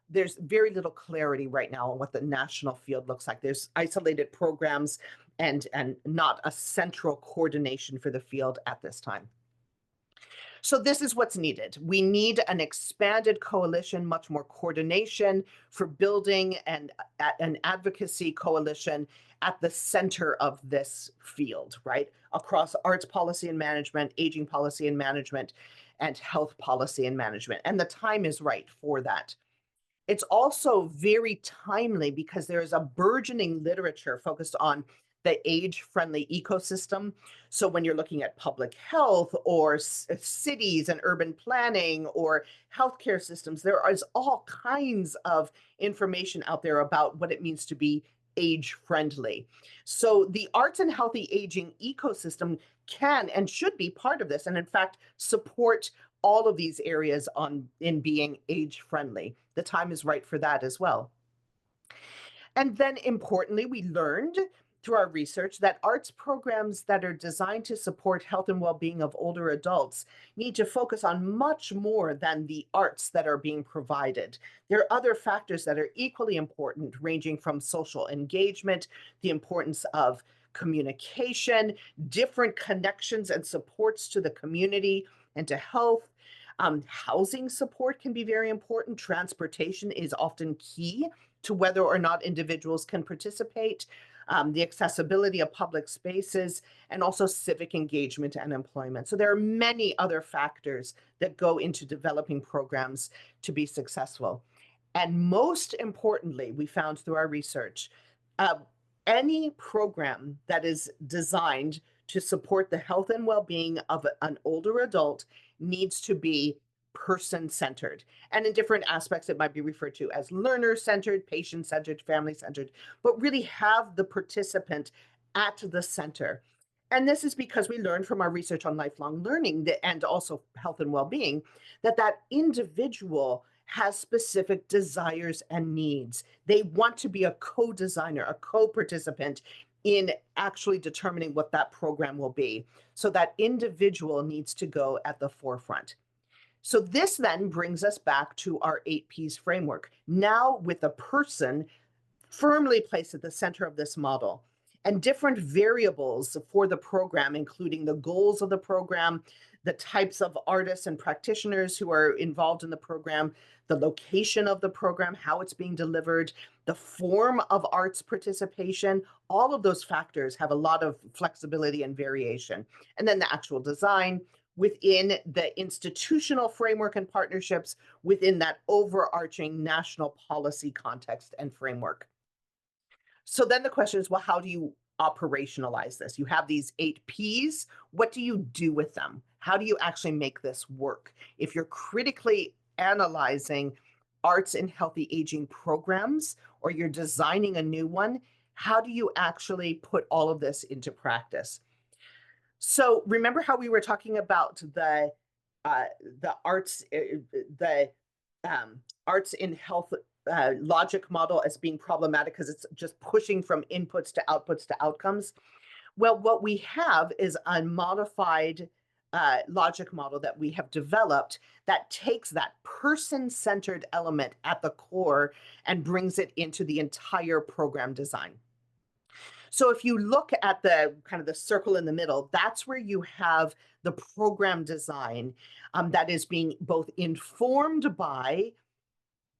There's very little clarity right now on what the national field looks like. There's isolated programs and not a central coordination for the field at this time. So this is what's needed. We need an expanded coalition, much more coordination for building an advocacy coalition at the center of this field, right? Across arts policy and management, aging policy and management, and health policy and management. And the time is right for that. It's also very timely because there is a burgeoning literature focused on the age-friendly ecosystem. So when you're looking at public health or cities and urban planning or healthcare systems, there is all kinds of information out there about what it means to be age-friendly. So the arts and healthy aging ecosystem can and should be part of this, and in fact, support all of these areas in being age-friendly. The time is right for that as well. And then importantly, we learned through our research that arts programs that are designed to support health and well-being of older adults need to focus on much more than the arts that are being provided. There are other factors that are equally important, ranging from social engagement, the importance of communication, different connections and supports to the community and to health. Housing support can be very important. Transportation is often key to whether or not individuals can participate, the accessibility of public spaces, and also civic engagement and employment. So there are many other factors that go into developing programs to be successful. And most importantly, we found through our research, uh, any program that is designed to support the health and well-being of an older adult needs to be person-centered. And in different aspects, it might be referred to as learner-centered, patient-centered, family-centered, but really have the participant at the center. And this is because we learned from our research on lifelong learning and also health and well-being that individual has specific desires and needs. They want to be a co-designer, a co-participant in actually determining what that program will be. So that individual needs to go at the forefront. So this then brings us back to our 8Ps framework, now with a person firmly placed at the center of this model, and different variables for the program, including the goals of the program, the types of artists and practitioners who are involved in the program, the location of the program, how it's being delivered, the form of arts participation. All of those factors have a lot of flexibility and variation. And then the actual design within the institutional framework and partnerships within that overarching national policy context and framework. So then the question is, well, how do you operationalize this? You have these 8Ps. What do you do with them? How do you actually make this work? If you're critically analyzing arts and healthy aging programs, or you're designing a new one, how do you actually put all of this into practice? So remember how we were talking about the arts, the arts in health logic model as being problematic because it's just pushing from inputs to outcomes. Well, what we have is a modified logic model that we have developed that takes that person-centered element at the core and brings it into the entire program design. So if you look at the kind of the circle in the middle, that's where you have the program design that is being both informed by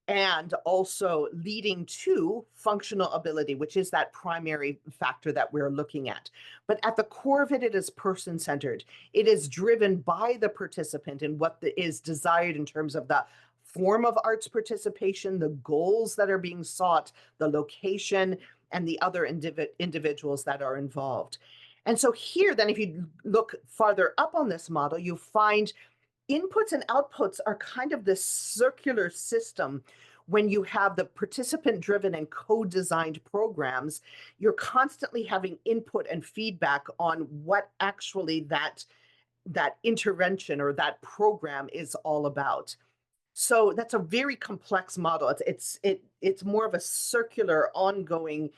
and also leading to functional ability, which is that primary factor that we're looking at. But at the core of it, it is person-centered. It is driven by the participant and what is desired in terms of the form of arts participation, the goals that are being sought, the location, and the other individuals that are involved. And so here, then, if you look farther up on this model, you find inputs and outputs are kind of this circular system. When you have the participant-driven and co-designed programs, you're constantly having input and feedback on what actually that intervention or that program is all about. So that's a very complex model. It's more of a circular, ongoing.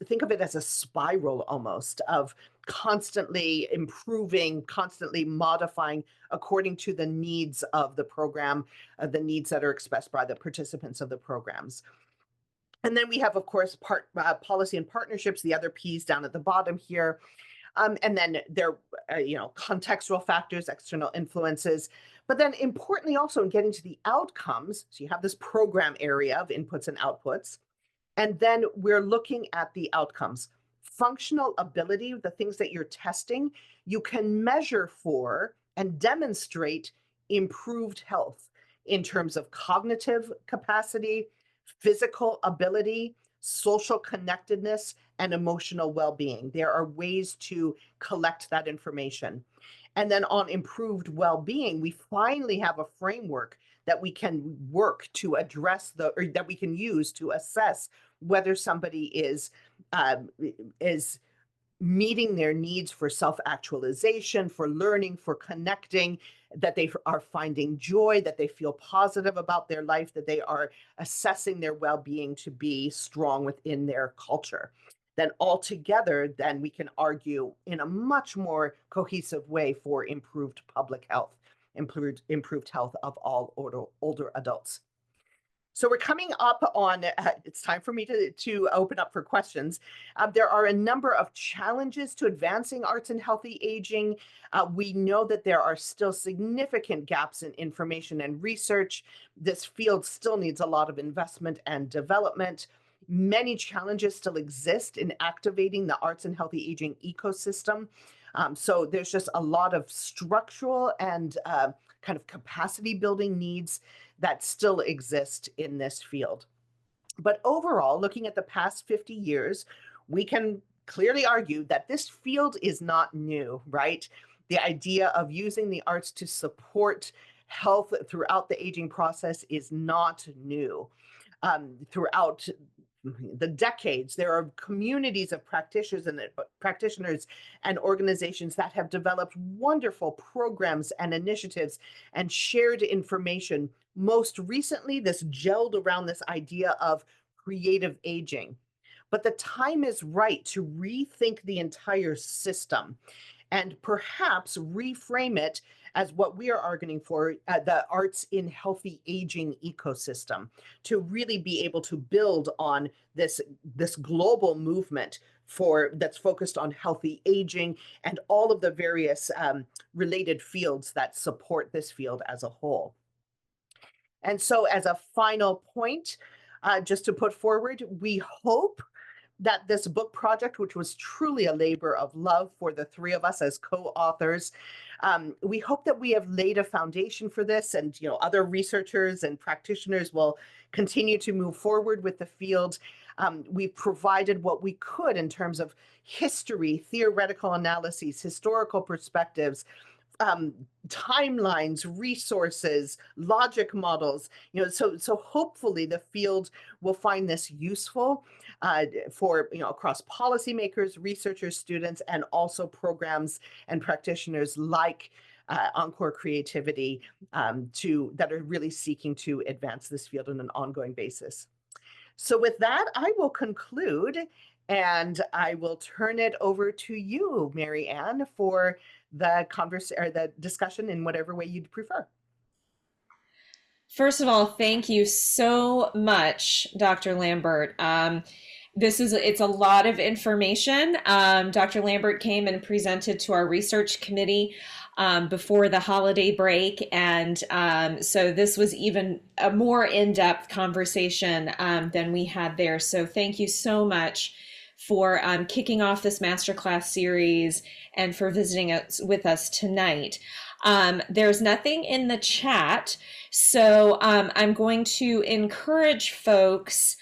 Think of it as a spiral almost of constantly improving, constantly modifying according to the needs of the program, the needs that are expressed by the participants of the programs. And then we have, of course, policy and partnerships, the other P's down at the bottom here. And then there, contextual factors, external influences. But then importantly also in getting to the outcomes, so you have this program area of inputs and outputs, and then we're looking at the outcomes. Functional ability, the things that you're testing, you can measure for and demonstrate improved health in terms of cognitive capacity, physical ability, social connectedness, and emotional well-being. There are ways to collect that information. And then on improved well-being, we finally have a framework that we can work to address or that we can use to assess whether somebody is meeting their needs for self-actualization, for learning, for connecting, that they are finding joy, that they feel positive about their life, that they are assessing their well-being to be strong within their culture. Then altogether, then we can argue in a much more cohesive way for improved public health, improved health of all older adults. So we're coming up on, it's time for me to open up for questions. There are a number of challenges to advancing arts and healthy aging. We know that there are still significant gaps in information and research. This field still needs a lot of investment and development. Many challenges still exist in activating the arts and healthy aging ecosystem. So there's just a lot of structural and kind of capacity building needs that still exist in this field. But overall, looking at the past 50 years, we can clearly argue that this field is not new, right? The idea of using the arts to support health throughout the aging process is not new. Throughout the decades, there are communities of practitioners and organizations that have developed wonderful programs and initiatives and shared information. Most recently, this gelled around this idea of creative aging. But the time is right to rethink the entire system and perhaps reframe it as what we are arguing for, the arts in healthy aging ecosystem, to really be able to build on this global movement that's focused on healthy aging and all of the various related fields that support this field as a whole. And so as a final point, just to put forward, we hope that this book project, which was truly a labor of love for the three of us as co-authors, we hope that we have laid a foundation for this, and other researchers and practitioners will continue to move forward with the field. We've provided what we could in terms of history, theoretical analyses, historical perspectives, timelines, resources, logic models, so hopefully the field will find this useful for, across policymakers, researchers, students, and also programs and practitioners like Encore Creativity that are really seeking to advance this field on an ongoing basis. So with that, I will conclude, and I will turn it over to you, Mary Ann, for the discussion in whatever way you'd prefer. First of all, thank you so much, Dr. Lambert. It's a lot of information. Dr. Lambert came and presented to our research committee before the holiday break, and so this was even a more in-depth conversation than we had there. So thank you so much for kicking off this masterclass series and for visiting with us tonight. There's nothing in the chat, so I'm going to encourage folks.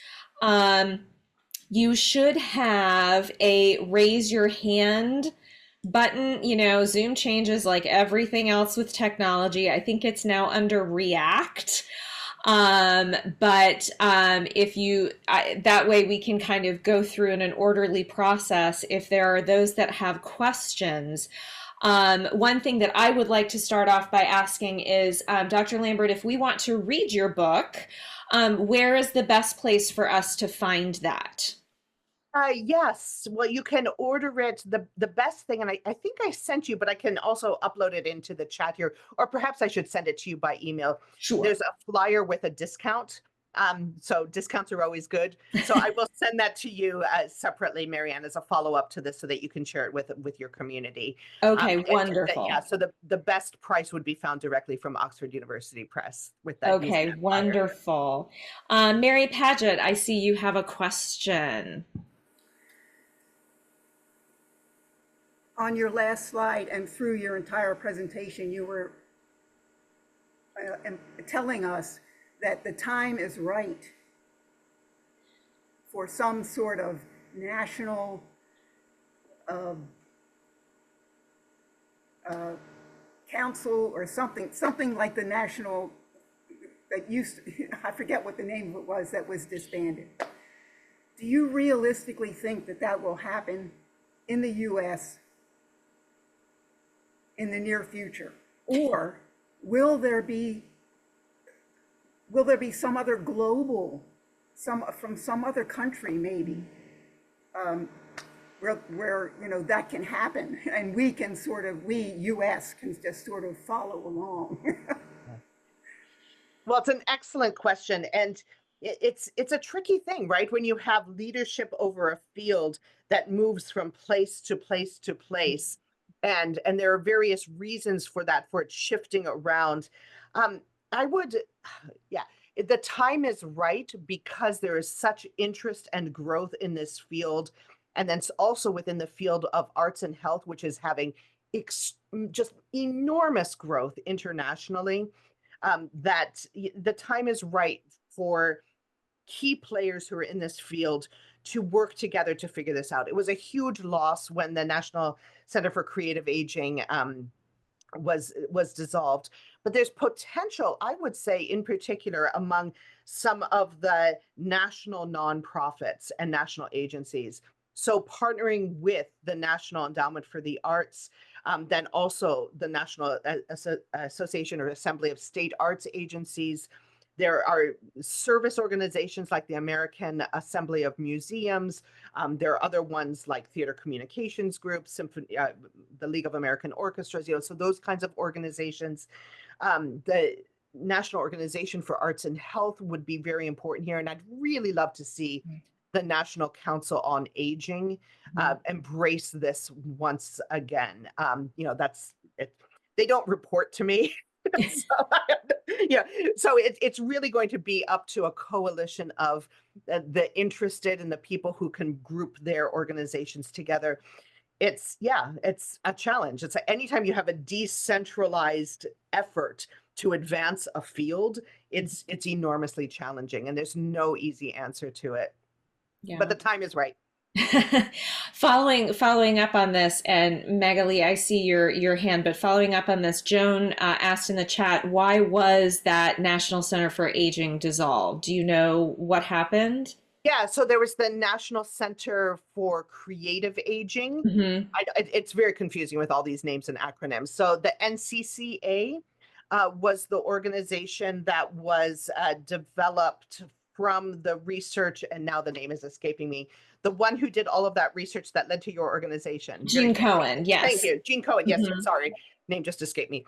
You should have a raise your hand button. Zoom changes like everything else with technology. I think it's now under React. But if you, that way we can kind of go through in an orderly process if there are those that have questions. One thing that I would like to start off by asking is, Dr. Lambert, if we want to read your book, where is the best place for us to find that? Yes, well, you can order it. The best thing, and I think I sent you, but I can also upload it into the chat here, or perhaps I should send it to you by email. Sure. There's a flyer with a discount. So discounts are always good. So I will send that to you separately, Mary Ann, as a follow-up to this so that you can share it with your community. Okay, wonderful. So the best price would be found directly from Oxford University Press with that. Okay, wonderful. Mary Paget, I see you have a question. On your last slide and through your entire presentation, you were telling us that the time is right for some sort of national uh, uh, council or something like the national that used to, I forget what the name of it was, that was disbanded. Do you realistically think that that will happen in the US in the near future? Or will there be some other global, from some other country maybe, where that can happen, and we can we US can just sort of follow along? Well, it's an excellent question. And it's a tricky thing, right? When you have leadership over a field that moves from place to place to place, and there are various reasons for that, for it shifting around. Um, I would, yeah, the time is right because there is such interest and growth in this field. And then also within the field of arts and health, which is having just enormous growth internationally, that the time is right for key players who are in this field to work together to figure this out. It was a huge loss when the National Center for Creative Aging was dissolved, but there's potential, I would say, in particular among some of the national nonprofits and national agencies. So partnering with the National Endowment for the Arts, then also the National Association or Assembly of State Arts Agencies. There are service organizations like the American Assembly of Museums. There are other ones like Theater Communications Group, Symphony, the League of American Orchestras, so those kinds of organizations. The National Organization for Arts and Health would be very important here. And I'd really love to see the National Council on Aging embrace this once again. That's it. They don't report to me. So it's really going to be up to a coalition of the interested and the people who can group their organizations together. It's a challenge. It's anytime you have a decentralized effort to advance a field, it's enormously challenging, and there's no easy answer to it. Yeah. But the time is right. Following up on this, and Magali, I see your hand, but following up on this, Joan asked in the chat, why was that National Center for Aging dissolved? Do you know what happened? Yeah, so there was the National Center for Creative Aging. Mm-hmm. It's very confusing with all these names and acronyms. So the NCCA was the organization that was developed from the research, and now the name is escaping me. The one who did all of that research that led to your organization. Gene Cohen, yes. Thank you, Gene Cohen. Yes, Mm-hmm. sorry, name just escaped me.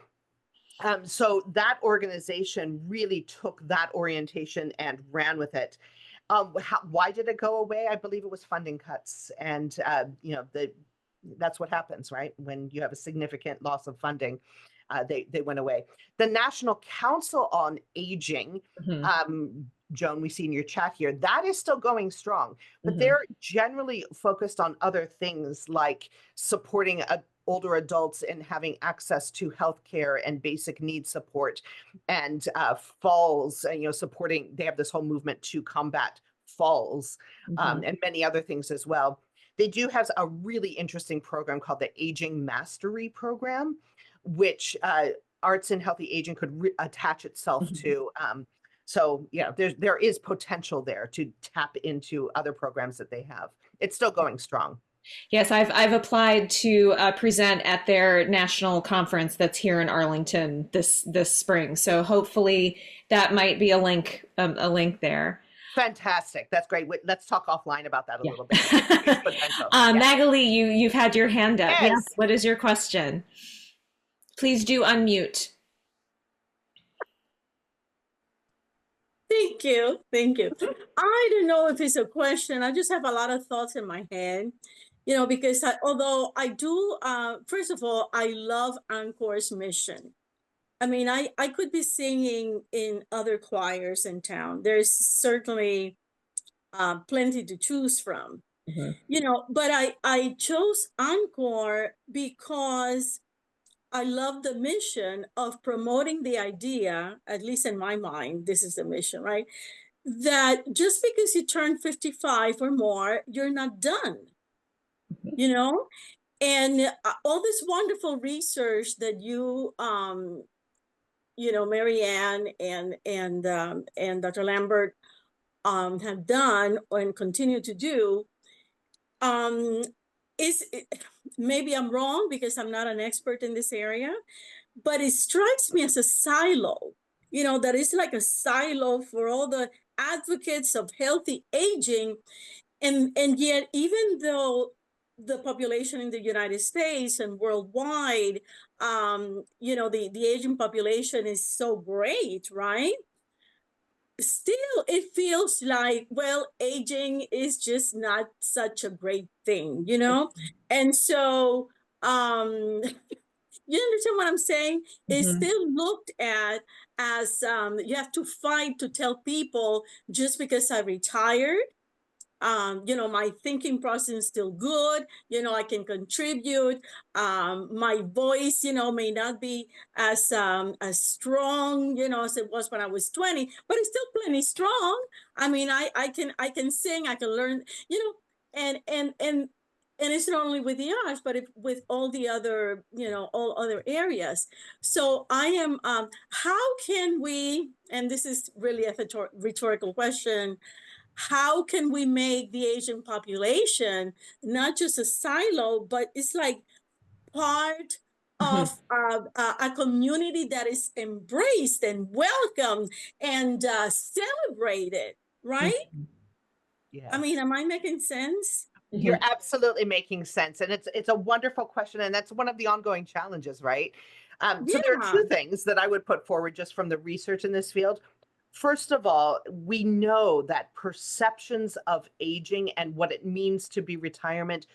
So that organization really took that orientation and ran with it. Why did it go away? I believe it was funding cuts, and that's what happens, right? When you have a significant loss of funding, they went away. The National Council on Aging, Joan, we see in your chat here, that is still going strong, but they're generally focused on other things like supporting older adults and having access to healthcare and basic needs support, and falls, supporting. They have this whole movement to combat falls, and many other things as well. They do have a really interesting program called the Aging Mastery Program, which Arts and Healthy Aging could attach itself to. So there is potential there to tap into other programs that they have. It's still going strong. Yes, I've applied to present at their national conference that's here in Arlington this spring. So hopefully that might be a link there. Fantastic. That's great. Let's talk offline about that a little bit. Magali, you've had your hand up. Yes. Yes. What is your question? Please do unmute. Thank you. Thank you. I don't know if it's a question. I just have a lot of thoughts in my head, because although I do, first of all, I love Encore's mission. I mean, I could be singing in other choirs in town. There's certainly plenty to choose from, but I chose Encore because I love the mission of promoting the idea, at least in my mind, this is the mission, right? that just because you turn 55 or more, you're not done, you know? And all this wonderful research that Marianne and Dr. Lambert have done and continue to do, is maybe I'm wrong because I'm not an expert in this area, but it strikes me as a silo, that is like a silo for all the advocates of healthy aging. And yet, even though the population in the United States and worldwide, the aging population is so great, right? Still, it feels like, well, aging is just not such a great thing, And so, you understand what I'm saying? It's still looked at as you have to fight to tell people just because I retired. My thinking process is still good. I can contribute. My voice, may not be as strong, as it was when I was 20, but it's still plenty strong. I mean, I can sing, I can learn, and it's not only with the arts, but with all the other, all other areas. So I am, how can we, and this is really a rhetorical question, how can we make the Asian population not just a silo, but it's like part of a community that is embraced and welcomed and celebrated, right? Yeah. I mean, am I making sense? You're absolutely making sense. And it's a wonderful question. And that's one of the ongoing challenges, right? So there are two things that I would put forward just from the research in this field. First of all, we know that perceptions of aging and what it means to be retired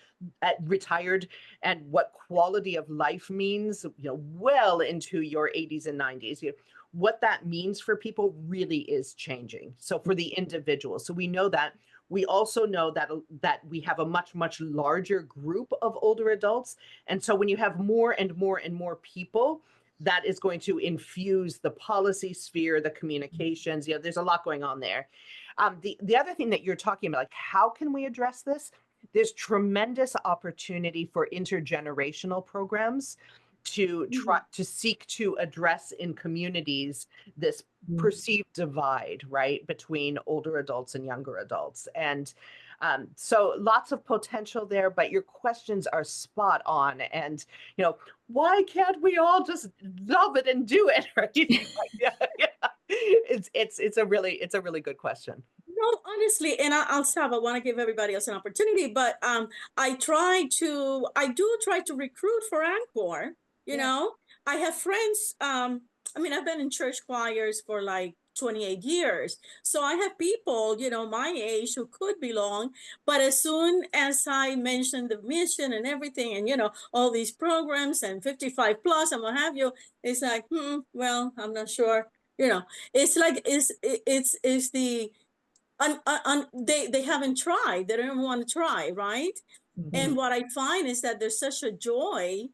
and what quality of life means, well into your 80s and 90s, what that means for people really is changing. So for the individual, so we know that. We also know that we have a much, much larger group of older adults. And so when you have more and more and more people, that is going to infuse the policy sphere, the communications. There's a lot going on there. The other thing that you're talking about, like, how can we address this? There's tremendous opportunity for intergenerational programs to try to seek to address in communities this perceived divide, right, between older adults and younger adults. And so lots of potential there, but your questions are spot on. And, why can't we all just love it and do it? Right? Yeah. It's a really good question. No, honestly, and I'll stop. I want to give everybody else an opportunity, but I do try to recruit for Encore. I have friends. I've been in church choirs for like 28 years. So I have people, my age who could belong. But as soon as I mentioned the mission and everything and, all these programs and 55 plus and what have you, it's like, well, I'm not sure. It's like, it's the, they haven't tried. They don't want to try, right? And what I find is that there's such a joy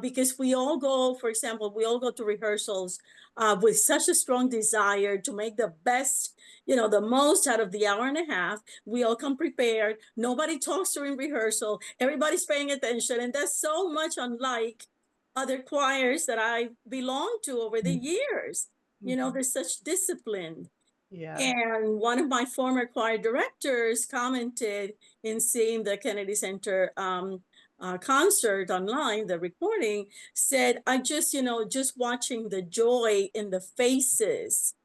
because we all go, for example, to rehearsals with such a strong desire to make the best, the most out of the hour and a half. We all come prepared. Nobody talks during rehearsal. Everybody's paying attention. And that's so much unlike other choirs that I belong to over the years. There's such discipline. Yeah. And one of my former choir directors commented in seeing the Kennedy Center concert online, the recording, said, I just watching the joy in the faces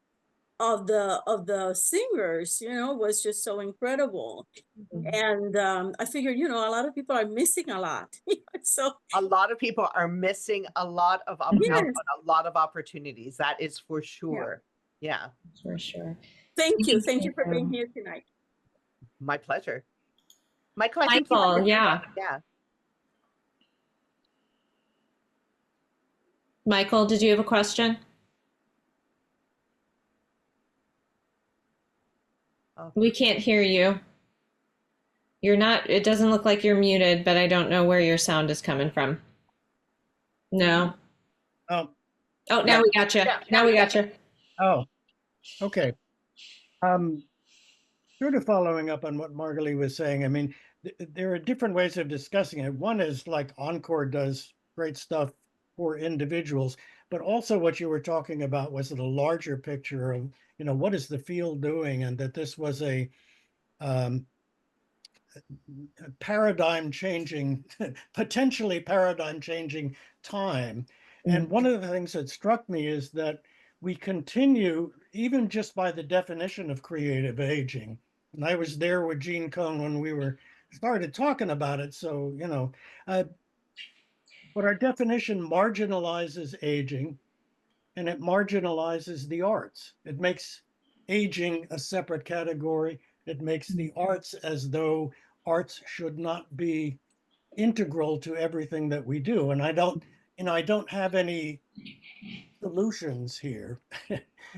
of the singers, was just so incredible. And I figured, a lot of people are missing a lot. So a lot of people are missing a lot of a lot of opportunities. That is for sure. Yeah. For sure. Thank you. Thank you for being here tonight. My pleasure. Michael, I think yeah. Michael, did you have a question? Oh. We can't hear you. It doesn't look like you're muted, but I don't know where your sound is coming from. No. Oh, now we got you. Now we got you. Oh, okay. Um, Sort of following up on what Margalie was saying, I mean, there are different ways of discussing it. One is like Encore does great stuff for individuals, but also what you were talking about was the larger picture of, what is the field doing, and that this was a um, paradigm changing, potentially paradigm changing time. And one of the things that struck me is that we continue, even just by the definition of creative aging. And I was there with Gene Cohn when we started talking about it. So, but our definition marginalizes aging, and it marginalizes the arts. It makes aging a separate category. It makes the arts as though arts should not be integral to everything that we do. And I don't have any solutions here.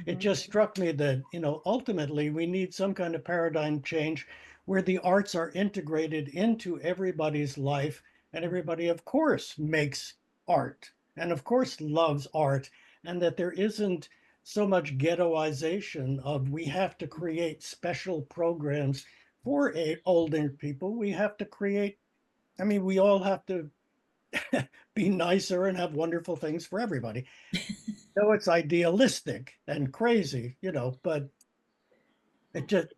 It just struck me that, ultimately we need some kind of paradigm change where the arts are integrated into everybody's life, and everybody, of course, makes art and, of course, loves art, and that there isn't so much ghettoization of we have to create special programs for older people. We have to create, I mean, we all have to be nicer and have wonderful things for everybody. So it's idealistic and crazy, but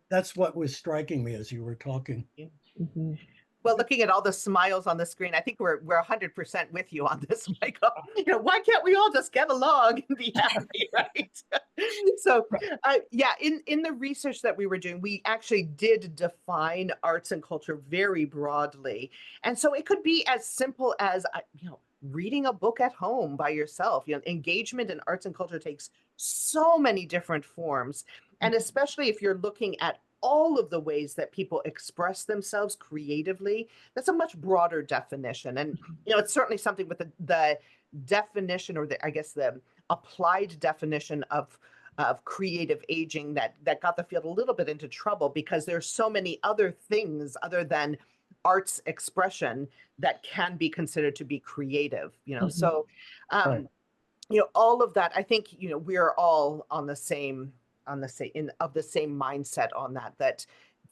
that's what was striking me as you were talking. Mhm. Well, looking at all the smiles on the screen, I think we're 100% with you on this, Michael. Why can't we all just get along and be happy, right? So, yeah, in the research that we were doing, we actually did define arts and culture very broadly, and so it could be as simple as reading a book at home by yourself. Engagement in arts and culture takes so many different forms, and especially if you're looking at all of the ways that people express themselves creatively, that's a much broader definition. And, it's certainly something with the definition, or I guess the applied definition of creative aging that got the field a little bit into trouble, because there's so many other things other than arts expression that can be considered to be creative, So, Right. all of that, I think, we're all on the same mindset on that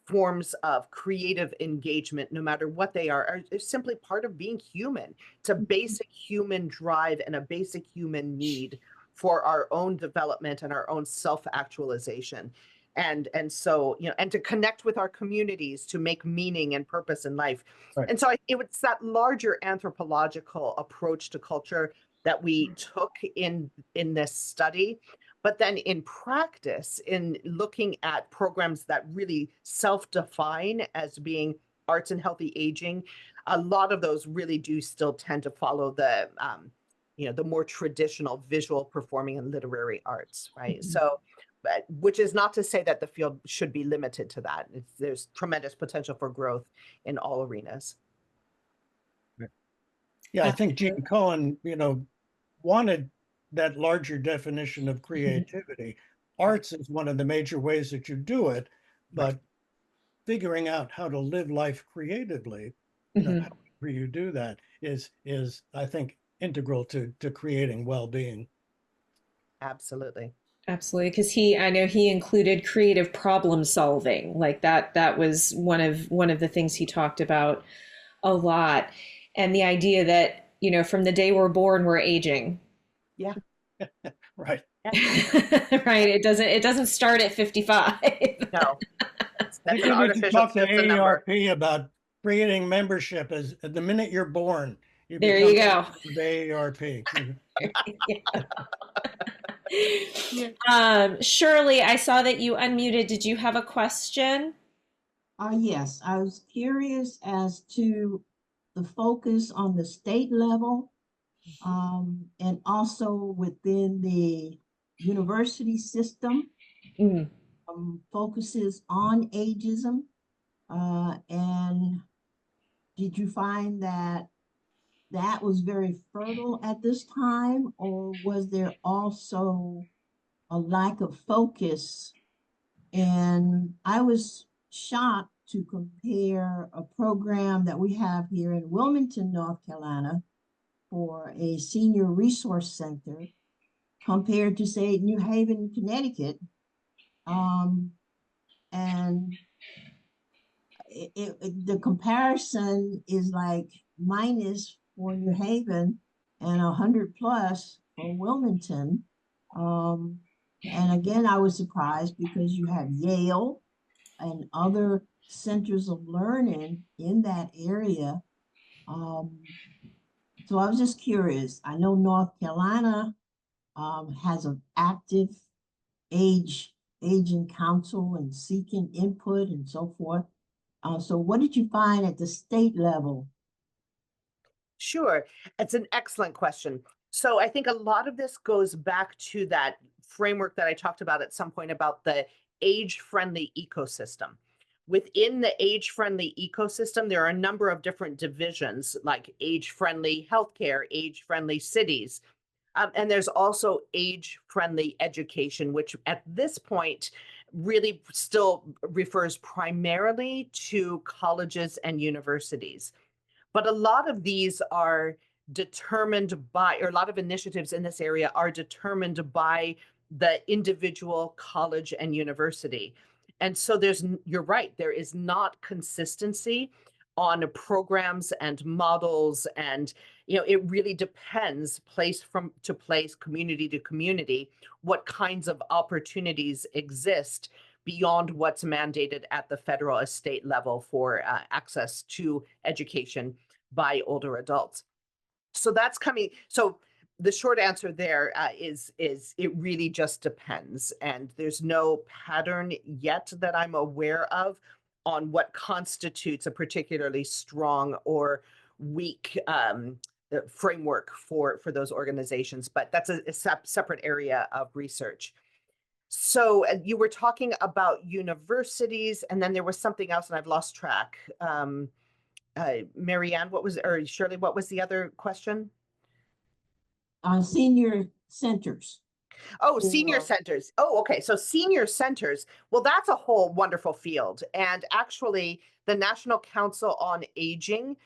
forms of creative engagement, no matter what they are simply part of being human. It's a basic human drive and a basic human need for our own development and our own self-actualization. And so, and to connect with our communities, to make meaning and purpose in life. Right. And so it's that larger anthropological approach to culture that we took in this study. But then in practice, in looking at programs that really self-define as being arts and healthy aging, a lot of those really do still tend to follow the more traditional visual, performing, and literary arts, right? So, which is not to say that the field should be limited to that. There's tremendous potential for growth in all arenas. Yeah, I think Gene Cohen, wanted that larger definition of creativity. Arts is one of the major ways that you do it, but figuring out how to live life creatively, however you do that is I think integral to creating well-being. Absolutely. Absolutely, because I know he included creative problem solving, like that was one of the things he talked about a lot. And the idea that, from the day we're born, we're aging. Yeah. Right. Right. It doesn't start at 55. No. I think we need to talk to AARP about creating membership as the minute you're born. There you go. AARP. Shirley, I saw that you unmuted. Did you have a question? Yes, I was curious as to the focus on the state level, and also within the university system, focuses on ageism. And did you find that was very fertile at this time, or was there also a lack of focus? And I was shocked to compare a program that we have here in Wilmington, North Carolina, for a senior resource center compared to, say, New Haven, Connecticut, And the comparison is like minus for New Haven and 100 plus for Wilmington. And again, I was surprised because you have Yale and other centers of learning in that area. So I was just curious. I know North Carolina has an active aging council and seeking input and so forth. So what did you find at the state level? Sure. It's an excellent question. So I think a lot of this goes back to that framework that I talked about at some point about the age-friendly ecosystem. Within the age-friendly ecosystem, there are a number of different divisions like age-friendly healthcare, age-friendly cities, and there's also age-friendly education, which at this point really still refers primarily to colleges and universities. But a lot of these are determined by, or a lot of initiatives in this area are determined by the individual college and university. And so you're right, there is not consistency on programs and models. And, it really depends place to place, community to community, what kinds of opportunities exist beyond what's mandated at the federal or state level for access to education by older adults. So that's coming. So the short answer there is it really just depends. And there's no pattern yet that I'm aware of on what constitutes a particularly strong or weak framework for those organizations. But that's a separate area of research. So you were talking about universities, and then there was something else, and I've lost track. Marianne, or Shirley, what was the other question? Senior centers. Oh, senior centers. Oh, okay. So senior centers, well, that's a whole wonderful field. And actually, the National Council on Aging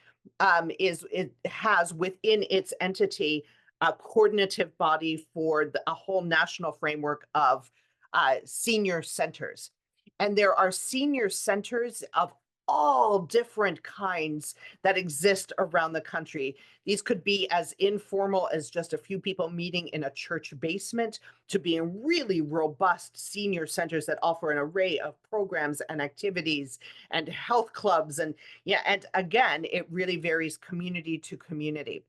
it has within its entity a coordinative body for a whole national framework of senior centers. And there are senior centers of all different kinds that exist around the country. These could be as informal as just a few people meeting in a church basement to being really robust senior centers that offer an array of programs and activities and health clubs. And again, it really varies community to community.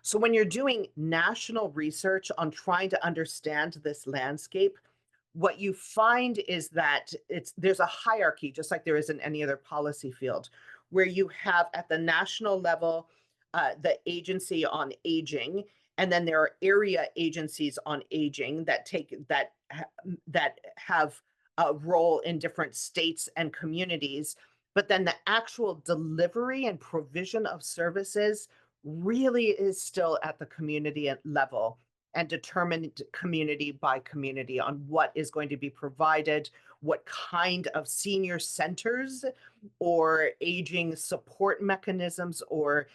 So when you're doing national research on trying to understand this landscape, what you find is that there's a hierarchy, just like there is in any other policy field, where you have at the national level the Agency on Aging, and then there are area agencies on aging that have a role in different states and communities. But then the actual delivery and provision of services really is still at the community level and determined community by community on what is going to be provided, what kind of senior centers or aging support mechanisms or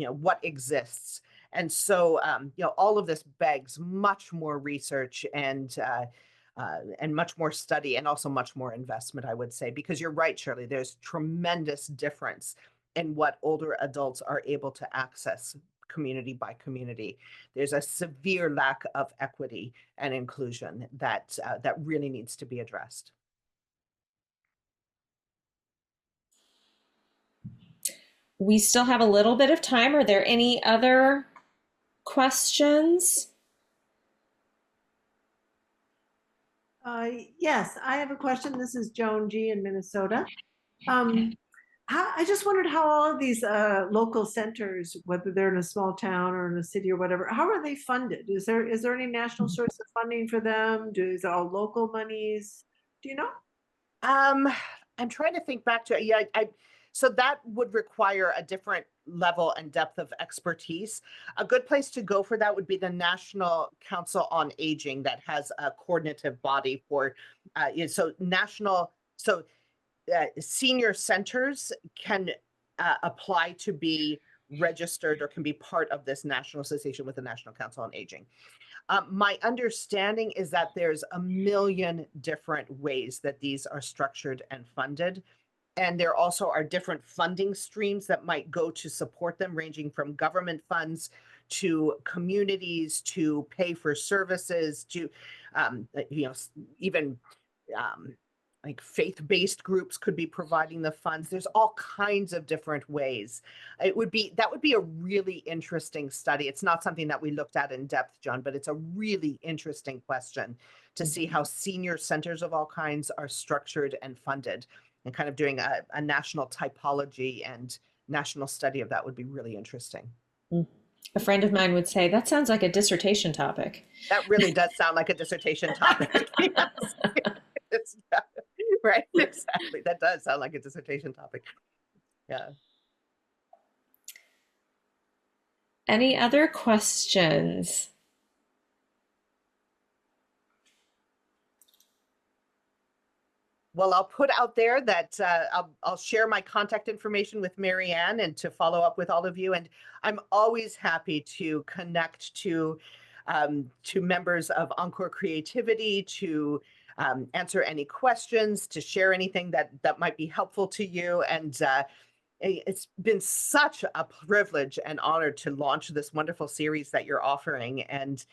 what exists. And so all of this begs much more research and much more study and also much more investment, I would say, because you're right, Shirley, there's tremendous difference in what older adults are able to access community by community. There's a severe lack of equity and inclusion that really needs to be addressed. We still have a little bit of time. Are there any other questions? Yes, I have a question. This is Joan G. in Minnesota. I just wondered how all of these local centers, whether they're in a small town or in a city or whatever, how are they funded? Is there any national source of funding for them? Is it all local monies? Do you know? I'm trying to think back to so that would require a different level and depth of expertise. A good place to go for that would be the National Council on Aging that has a coordinative body for senior centers can apply to be registered or can be part of this national association with the National Council on Aging. My understanding is that there's a million different ways that these are structured and funded. And there also are different funding streams that might go to support them, ranging from government funds to communities to pay for services to, even like faith-based groups could be providing the funds. There's all kinds of different ways. That would be a really interesting study. It's not something that we looked at in depth, John, but it's a really interesting question to see how senior centers of all kinds are structured and funded, and kind of doing a national typology and national study of that would be really interesting. A friend of mine would say, that sounds like a dissertation topic. That really does sound like a dissertation topic. Yes. Right, exactly. That does sound like a dissertation topic. Yeah. Any other questions? Well, I'll put out there that I'll share my contact information with Marianne and to follow up with all of you. And I'm always happy to connect to members of Encore Creativity, to answer any questions, to share anything that might be helpful to you. And it's been such a privilege and honor to launch this wonderful series that you're offering. And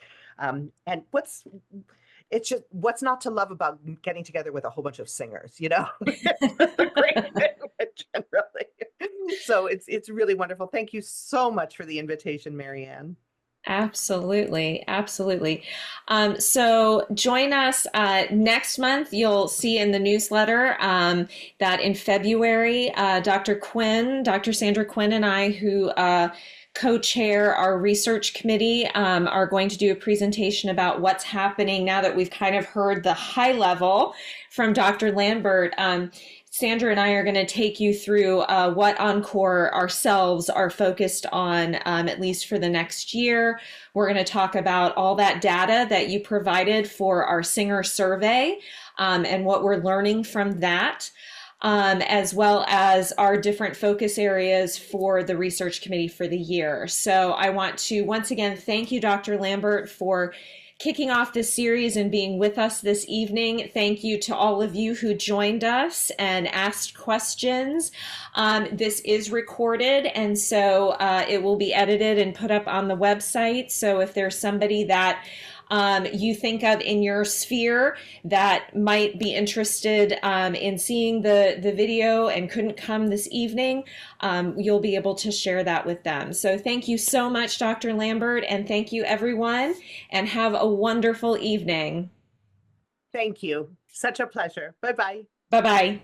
it's just, what's not to love about getting together with a whole bunch of singers, you know? It's a great thing, generally. So it's really wonderful. Thank you so much for the invitation, Marianne. Absolutely, absolutely. So join us next month. You'll see in the newsletter that in February, Dr. Sandra Quinn and I, who co-chair our research committee, are going to do a presentation about what's happening now that we've kind of heard the high level from Dr. Lambert. Sandra and I are going to take you through what Encore ourselves are focused on, at least for the next year. We're going to talk about all that data that you provided for our singer survey and what we're learning from that, as well as our different focus areas for the research committee for the year. So I want to once again thank you, Dr. Lambert, for kicking off this series and being with us this evening. Thank you to all of you who joined us and asked questions. This is recorded, and so it will be edited and put up on the website. So if there's somebody that you think of in your sphere that might be interested in seeing the video and couldn't come this evening, you'll be able to share that with them. So thank you so much, Dr. Lambert, and thank you, everyone, and have a wonderful evening. Thank you. Such a pleasure. Bye-bye. Bye-bye.